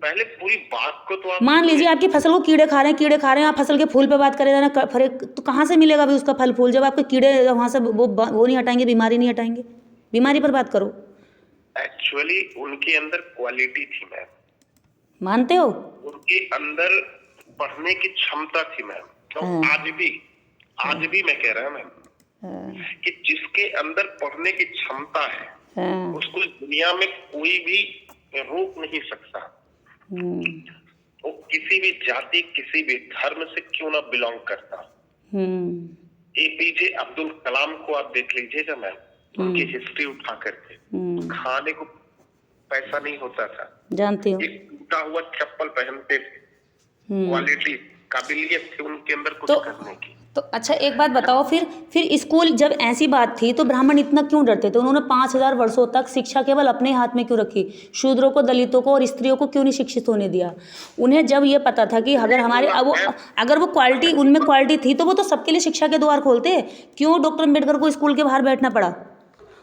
पहले पूरी बात को तो आप मान लीजिए आपकी फसल को कीड़े खा रहे हैं, आप फसल के फूल पे बात करे जाना, तो कहाँ से मिलेगा भी उसका फल फूल, जब आपके कीड़े वहाँ से वो नहीं हटाएंगे, बीमारी नहीं हटाएंगे। बीमारी पर बात करो। एक्चुअली उनके अंदर क्वालिटी थी मैम, मानते हो? उनके अंदर पढ़ने की क्षमता थी मैम। तो आज भी मैं कह रहा हूँ मैम कि जिसके अंदर पढ़ने की क्षमता है उसको दुनिया में कोई भी रोक नहीं सकता। वो किसी भी जाति, किसी भी धर्म से क्यों ना बिलोंग करता। APJ अब्दुल कलाम को आप देख लीजिएगा मैम, उनकी हिस्ट्री उठा करके, खाने को पैसा नहीं होता था, जानती हूँ, एक टूटा हुआ चप्पल पहनते थे, क्वालिटी, काबिलियत थी उनके अंदर कुछ करने की। तो अच्छा एक बात बताओ, फिर स्कूल जब ऐसी बात थी तो ब्राह्मण इतना क्यों डरते थे? उन्होंने 5000 वर्षों तक शिक्षा केवल अपने हाथ में क्यों रखी? शूद्रों को, दलितों को और स्त्रियों को क्यों नहीं शिक्षित होने दिया? उन्हें जब ये पता था कि अगर वो क्वालिटी, उनमें क्वालिटी थी तो वो तो सबके लिए शिक्षा के द्वार खोलते। क्यों डॉक्टर अम्बेडकर को स्कूल के बाहर बैठना पड़ा?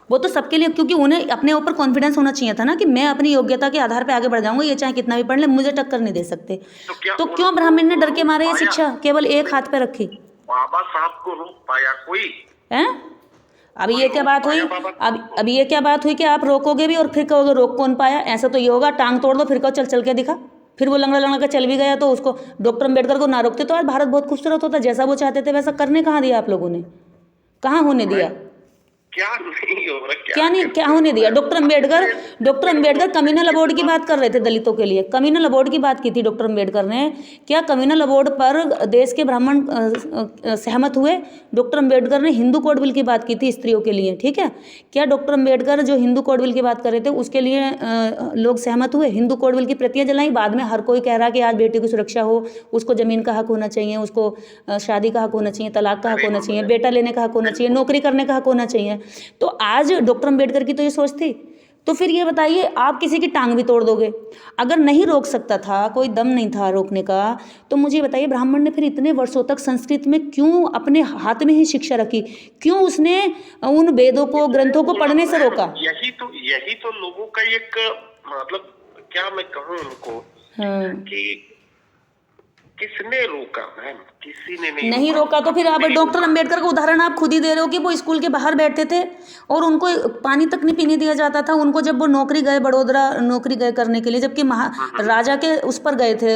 वो तो सबके लिए, क्योंकि उन्हें अपने ऊपर कॉन्फिडेंस होना चाहिए था ना कि मैं अपनी योग्यता के आधार पर आगे बढ़ जाऊंगा, ये चाहे कितना भी पढ़ ले मुझे टक्कर नहीं दे सकते। तो क्यों ब्राह्मण ने डर के मारे ये शिक्षा केवल एक हाथ पे रखी? बाबा साहब को रोक पाया कोई? अब ये क्या बात हुई कि आप रोकोगे भी और फिर कहोगे रोक कौन पाया? ऐसा तो ये होगा, टांग तोड़ दो फिर कहो चल के दिखा, फिर वो लंगड़ा के चल भी गया तो उसको, डॉक्टर अम्बेडकर को ना रोकते तो आज भारत बहुत खूबसूरत होता। जैसा वो चाहते थे वैसा करने कहाँ दिया आप लोगों ने? कहाँ होने दिया? क्या नहीं हो रहा, क्या नहीं, क्या होने दिया? डॉक्टर अंबेडकर कम्युनल अबॉर्ड की बात कर रहे थे दलितों के लिए, कम्युनल अबॉर्ड की बात की थी डॉक्टर अंबेडकर ने। क्या कम्युनल अबॉर्ड पर देश के ब्राह्मण सहमत हुए? डॉक्टर अंबेडकर ने हिंदू कोड बिल की बात की थी स्त्रियों के लिए, ठीक है। क्या डॉक्टर अंबेडकर जो हिंदू कोड बिल की बात कर रहे थे उसके लिए लोग सहमत हुए? हिंदू कोड बिल की प्रतियां जलाई, बाद में हर कोई कह रहा कि आज बेटी की सुरक्षा हो, उसको ज़मीन का हक होना चाहिए, उसको शादी का हक होना चाहिए, तलाक का हक होना चाहिए, बेटा लेने का हक होना चाहिए, नौकरी करने का हक होना चाहिए। तो आज डॉक्टर अंबेडकर की तो ये सोच थी। तो फिर ये बताइए, आप किसी की टांग भी तोड़ दोगे। अगर नहीं रोक सकता था, कोई दम नहीं था रोकने का, तो मुझे बताइए ब्राह्मण ने फिर इतने वर्षों तक संस्कृत में क्यों अपने हाथ में ही शिक्षा रखी? क्यों उसने उन वेदों को, ग्रंथों को पढ़ने से रोका? यही तो लोगों का एक मतलब, क्या मैं कहूँ उनको कि किसने रोका मैम? किसी ने नहीं रोका। तो फिर आप डॉक्टर अंबेडकर का उदाहरण आप खुद ही दे रहे हो कि वो स्कूल के बाहर बैठते थे और उनको पानी तक नहीं पीने दिया जाता था उनको, जब वो नौकरी गए, बड़ौदा नौकरी गए करने के लिए, जबकि राजा के उस पर गए थे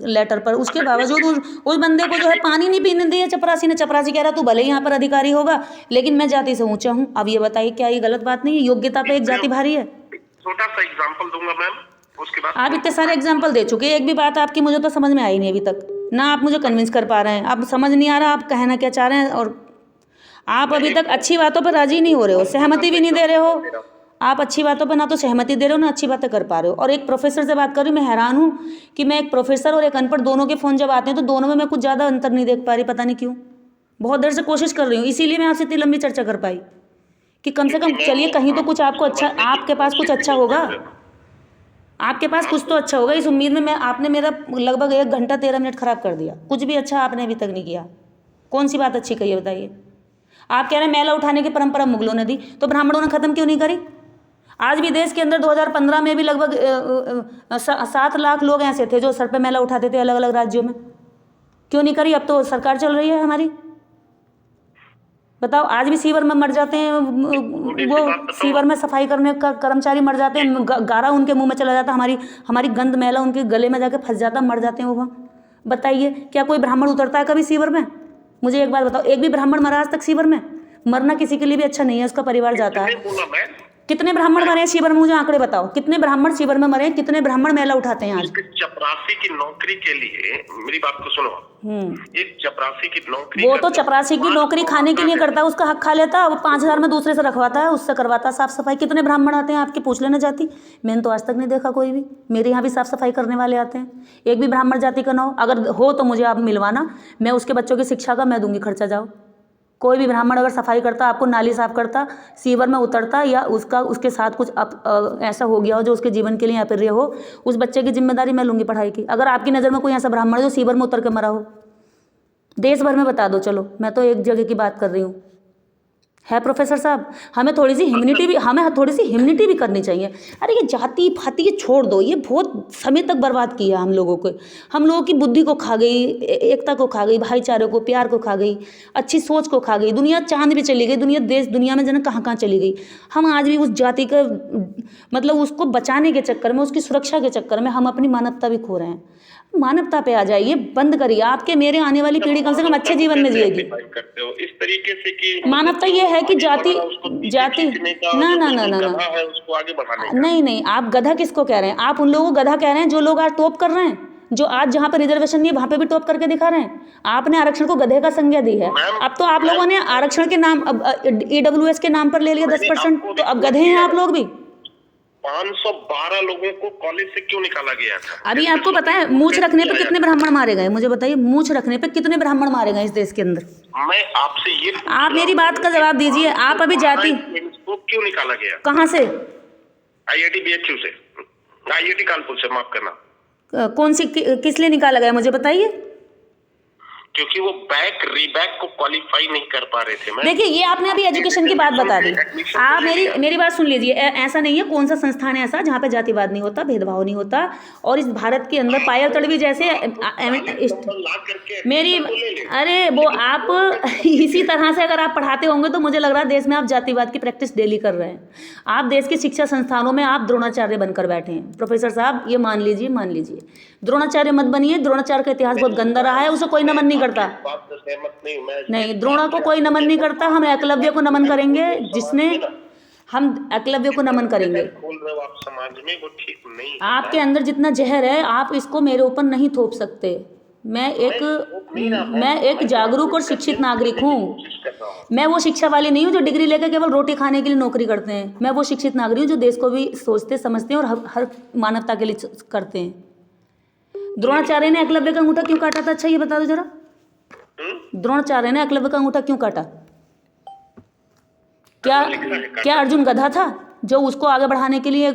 लेटर पर, उसके बावजूद उस बंदे को जो है पानी नहीं पीने दिया चपरासी ने। चपरासी कह रहा तू भले ही यहाँ पर अधिकारी होगा लेकिन मैं जाति से ऊंचा हूँ। अब ये बताइए, क्या ये गलत बात नहीं है? योग्यता पे एक जाति भारी है। छोटा सा एग्जाम्पल दूंगा मैम, उसके बाद आप इतने सारे एग्जाम्पल दे चुके, एक भी बात आपकी मुझे तो समझ में आई नहीं अभी तक ना। आप मुझे कन्विंस कर पा रहे हैं, अब समझ नहीं आ रहा आप कहना क्या चाह रहे हैं, और आप अभी तक अच्छी बातों पर राजी नहीं हो रहे हो, सहमति भी नहीं दे रहे हो। आप अच्छी बातों पर ना तो सहमति दे रहे हो ना अच्छी बातें कर पा रहे हो। और एक प्रोफेसर से बात कर रही हूँ, मैं हैरान हूँ कि मैं एक प्रोफेसर और एक अनपढ़ दोनों के फ़ोन जब आते हैं तो दोनों में मैं कुछ ज़्यादा अंतर नहीं देख पा रही, पता नहीं क्यों। बहुत देर से कोशिश कर रही हूँ, इसीलिए मैं आपसे इतनी लंबी चर्चा कर पाई कि कम से कम चलिए कहीं तो कुछ आपको अच्छा, आपके पास कुछ अच्छा होगा, आपके पास कुछ तो अच्छा होगा। इस उम्मीद में मैं, आपने मेरा लगभग 1 घंटा 13 मिनट खराब कर दिया। कुछ भी अच्छा आपने अभी तक नहीं किया। कौन सी बात अच्छी कही है बताइए? आप कह रहे हैं मैला उठाने की परंपरा मुगलों ने दी, तो ब्राह्मणों ने ख़त्म क्यों नहीं करी? आज भी देश के अंदर 2015 में भी लगभग 7 लाख लोग ऐसे थे जो सर पे मैला उठाते थे अलग अलग राज्यों में। क्यों नहीं करी? अब तो सरकार चल रही है हमारी। बताओ, आज भी सीवर में मर जाते हैं, वो सीवर में सफाई करने का कर्मचारी मर जाते हैं, गारा उनके मुंह में चला जाता, हमारी गंद मैला उनके गले में जाके फंस जाता, मर जाते हैं वो। बताइए, क्या कोई ब्राह्मण उतरता है कभी सीवर में? मुझे एक बात बताओ, एक भी ब्राह्मण मरा आज तक सीवर में? मरना किसी के लिए भी अच्छा नहीं है, उसका परिवार जाता है। कितने ब्राह्मण मरे हैं शिविर में? मुझे आंकड़े बताओ, कितने ब्राह्मण शिविर में मरे हैं, कितने ब्राह्मण मैला उठाते हैं आज? चपरासी की नौकरी के लिए, मेरी बात को सुनो, एक चपरासी की नौकरी, वो तो चपरासी की नौकरी खाने के लिए करता है, उसका हक खा लेता है, वो 5,000 में दूसरे से रखवाता है, उससे करवाता है साफ सफाई। कितने ब्राह्मण आते हैं आपके, पूछ लेना जाति? मैंने तो आज तक नहीं देखा कोई भी। मेरे यहाँ भी साफ सफाई करने वाले आते हैं, एक भी ब्राह्मण जाति का ना हो। अगर हो तो मुझे आप मिलवाना, मैं उसके बच्चों की शिक्षा का मैं दूंगी खर्चा। जाओ, कोई भी ब्राह्मण अगर सफाई करता, आपको नाली साफ करता, सीवर में उतरता, या उसके साथ कुछ ऐसा हो गया हो जो उसके जीवन के लिए अप्रिय हो, उस बच्चे की जिम्मेदारी मैं लूँगी पढ़ाई की। अगर आपकी नज़र में कोई ऐसा ब्राह्मण है जो सीवर में उतर के मरा हो, देश भर में बता दो। चलो, मैं तो एक जगह की बात कर रही हूँ। है प्रोफेसर साहब, हमें थोड़ी सी ह्यूमनिटी भी करनी चाहिए। अरे ये जाति फाति ये छोड़ दो, ये बहुत समय तक बर्बाद किया हम लोगों को। हम लोगों की बुद्धि को खा गई, एकता को खा गई, भाईचारे को, प्यार को खा गई, अच्छी सोच को खा गई। दुनिया चांद पे चली गई, दुनिया में जाने कहाँ कहाँ चली गई। हम आज भी उस जाति का मतलब उसको बचाने के चक्कर में, उसकी सुरक्षा के चक्कर में हम अपनी मानवता भी खो रहे हैं। मानवता पे आ जाइए, बंद करिए। आपके मेरे आने वाली पीढ़ी कम से कम अच्छे जीवन में जिएगी। करते हो इस तरीके से कि मानवता ये है कि जाति ना उसको आगे बढ़ाने। नहीं, आप गधा किसको कह रहे हैं? आप उन लोगों को गधा कह रहे हैं जो लोग आज टॉप कर रहे हैं, जो आज जहाँ पर रिजर्वेशन नहीं है वहाँ पे भी टॉप करके दिखा रहे हैं। आपने आरक्षण को गधे का संज्ञा दी है। अब तो आप लोगों ने आरक्षण के नाम, EWS के नाम पर ले लिया 10%, तो अब गधे हैं आप लोग भी। 512 लोगों को कॉलेज से क्यों निकाला गया था? अभी आपको पता है मूछ रखने पे कितने ब्राह्मण मारे गए? मुझे बताइए, मूछ रखने पे कितने ब्राह्मण मारे गए इस देश के अंदर? मैं आपसे ये, आप मेरी बात का जवाब दीजिए। आप अभी जाति क्यों निकाला गया? कहाँ से? IIT BHU से, IIT कानपुर से, माफ करना। कौन सी, किस लिए निकाला गया मुझे बताइए? क्योंकि वो रीबैक को क्वालिफाई नहीं कर पा रहे थे। देखिए, ये आपने अभी एजुकेशन की बात बता दी। आप मेरी बात सुन लीजिए। ऐसा नहीं है, कौन सा संस्थान है ऐसा जहाँ पे जातिवाद नहीं होता, भेदभाव नहीं होता। और इस भारत के अंदर पायल तड़वी जैसे अरे वो आप इसी तरह से अगर आप पढ़ाते होंगे तो मुझे लग रहा है देश में आप जातिवाद की प्रैक्टिस डेली कर रहे हैं। आप देश के शिक्षा संस्थानों में आप द्रोणाचार्य बनकर बैठे हैं। प्रोफेसर साहब, ये मान लीजिए, द्रोणाचार्य मत बनिए। द्रोणाचार्य का इतिहास बहुत गंदा रहा है, उसे कोई नमन नहीं करता। इस बात से सहमत नहीं हूं मैं। नहीं, द्रोणा को कोई नमन नहीं करता, हम एकलव्य को नमन करेंगे, जिसने हम एकलव्य को नमन करेंगे। खोल रहे हो आप समाज में, वो ठीक नहीं है। आपके अंदर जितना जहर है आप इसको मेरे ऊपर नहीं थोप सकते। मैं एक जागरूक और शिक्षित नागरिक हूँ। मैं वो शिक्षा वाली नहीं हूँ जो डिग्री लेकर केवल रोटी खाने के लिए नौकरी करते हैं। मैं वो शिक्षित नागरिक हूँ जो देश को भी सोचते समझते हैं और हर मानवता के लिए करते हैं। द्रोणाचार्य ने एकलव्य का अंगूठा क्यों काटा था? अच्छा ये बता दो जरा। द्रोणाचार्य ने एकलव्य का अंगूठा क्यों काटा? क्या अर्जुन गधा था जो उसको आगे बढ़ाने के लिए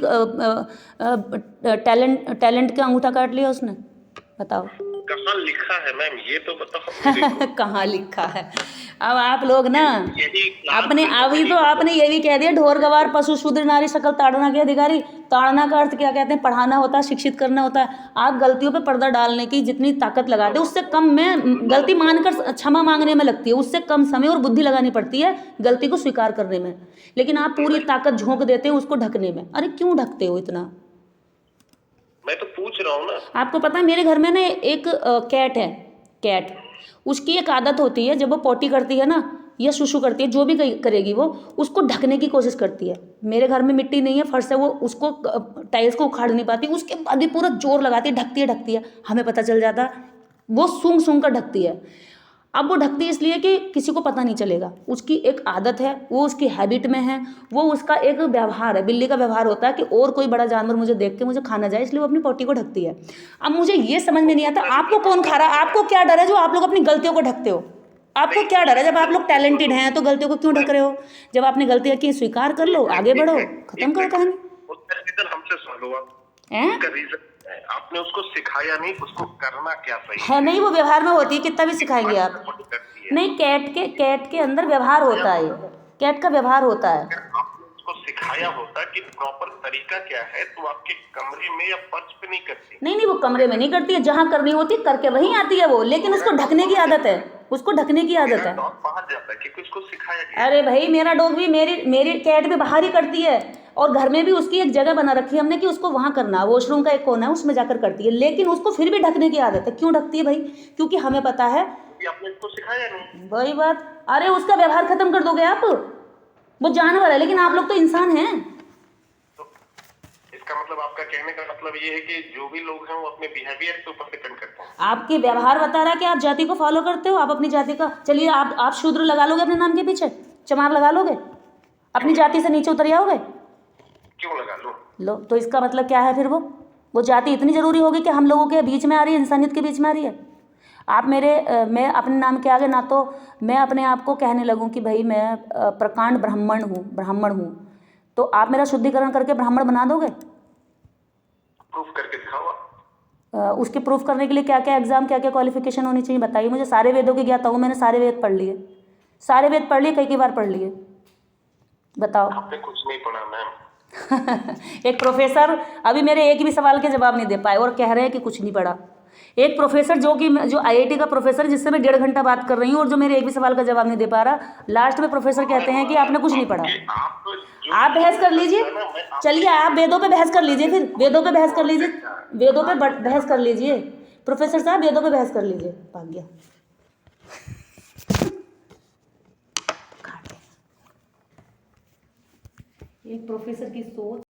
टैलेंट का अंगूठा काट लिया उसने? बताओ कहाँ लिखा है मैम, ये तो बताओ। कहाँ लिखा है? अब आप लोग ना अपने अभी तो आपने ये भी कह दिया ढोर गवार पशु शूद्र नारी सकल ताड़ना के अधिकारी। ताड़ना का अर्थ क्या कहते हैं? पढ़ाना होता है, शिक्षित करना होता है। आप गलतियों पे पर्दा डालने की जितनी ताकत लगाते हैं उससे कम में गलती मानकर क्षमा मांगने में लगती है, उससे कम समय और बुद्धि लगानी पड़ती है गलती को स्वीकार करने में। लेकिन आप पूरी ताकत झोंक देते हैं उसको ढकने में। अरे क्यों ढकते हो इतना? मैं तो पूछ रहा हूँ ना। आपको पता है मेरे घर में ना एक कैट है। कैट, उसकी एक आदत होती है, जब वो पोटी करती है ना या सुसु करती है, जो भी करेगी वो उसको ढकने की कोशिश करती है। मेरे घर में मिट्टी नहीं है, फर्श है, वो उसको टाइल्स को उखाड़ नहीं पाती, उसके बाद भी पूरा जोर लगाती है, ढकती है। हमें पता चल जाता है वो सूंघ कर ढकती है। अब वो ढकती है इसलिए कि किसी को पता नहीं चलेगा। उसकी एक आदत है, वो उसकी हैबिट में है, वो उसका एक व्यवहार है। बिल्ली का व्यवहार होता है कि और कोई बड़ा जानवर मुझे देख के मुझे खाना जाए, इसलिए वो अपनी पोटी को ढकती है। अब मुझे ये समझ में नहीं आता आपको कौन खा रहा है? आपको क्या डर है जो आप लोग अपनी गलतियों को ढकते हो? आपको क्या डर है? जब आप लोग टैलेंटेड हैं तो गलतियों को क्यों ढक रहे हो? जब आपने गलतियां की स्वीकार कर लो, आगे बढ़ो, खत्म करो कहानी। हमसे सुन लो आप। हैं? आपने उसको सिखाया नहीं, उसको करना क्या सही है नहीं, वो व्यवहार में होती है, कितना भी सिखाएंगे आप। नहीं, कैट के अंदर व्यवहार होता है, कैट का व्यवहार होता है। आपने उसको सिखाया होता कि प्रॉपर तरीका क्या है, तो आपके कमरे में या फर्श पे नहीं करती। नहीं, वो कमरे में नहीं करती है, जहाँ करनी होती है करके वहीं आती है वो, लेकिन उसको ढकने की आदत है, उसको ढकने की आदत है। बाहर जाता है क्योंकि उसको सिखाया गया। अरे भाई, मेरा डॉग भी मेरी कैट भी बाहर ही करती है, और घर में भी उसकी एक जगह बना रखी है हमने कि उसको वहाँ करना, वॉशरूम का एक कोना है उसमें जाकर करती है, लेकिन उसको फिर भी ढकने की आदत है। क्यों ढकती है भाई? क्योंकि हमें पता है। आपने उसको सिखाया नहीं, वही बात। अरे उसका व्यवहार खत्म कर दोगे आप? वो जानवर है लेकिन आप लोग तो इंसान हैं। तो इसका मतलब आपका कहने का मतलब ये है कि जो भी लोग हैं वो अपने बिहेवियर के ऊपर डिपेंड करते हैं। आपके व्यवहार बता रहा है कि आप जाति को फॉलो करते हो, आप अपनी जाति का। चलिए आप शूद्र लगा लोगे अपने नाम के पीछे, चमार लगा लोगे, अपनी जाति से नीचे उतर जाओगे? क्यों लगा लो? तो इसका मतलब क्या है फिर? वो जाति इतनी जरूरी होगी कि हम लोगों के बीच में आ रही है, इंसानियत के बीच में आ रही है। आप मैं अपने नाम के आगे ना तो मैं अपने आप को कहने लगूं कि भाई मैं प्रकांड ब्राह्मण हूँ, तो आप मेरा शुद्धिकरण करके ब्राह्मण बना दोगे? प्रूफ करके दिखाओ। उसके प्रूफ करने के लिए क्या क्या एग्जाम, क्या क्या क्वालिफिकेशन होनी चाहिए बताइए मुझे। सारे वेदों की ज्ञाता हूँ, मैंने सारे वेद पढ़ लिए, कई बार पढ़ लिए। बताओ। आपने कुछ नहीं पढ़ा मैम। एक प्रोफेसर अभी मेरे एक भी सवाल के जवाब नहीं दे पाए और कह रहे हैं कि कुछ नहीं पढ़ा। एक प्रोफेसर जो IIT का प्रोफेसर, जिससे मैं 1.5 घंटा बात कर रही हूँ और जो मेरे एक भी सवाल का जवाब नहीं दे पा रहा, लास्ट में प्रोफेसर कहते हैं कि आपने कुछ नहीं पढ़ा। आप बहस कर लीजिए, चलिए आप वेदों पे बहस कर लीजिए, फिर वेदों पे बहस कर लीजिए, वेदों पे बहस कर लीजिए। प्रोफेसर साहब वेदों पे बहस कर लीजिए। भाग गया। एक प्रोफेसर की सोच।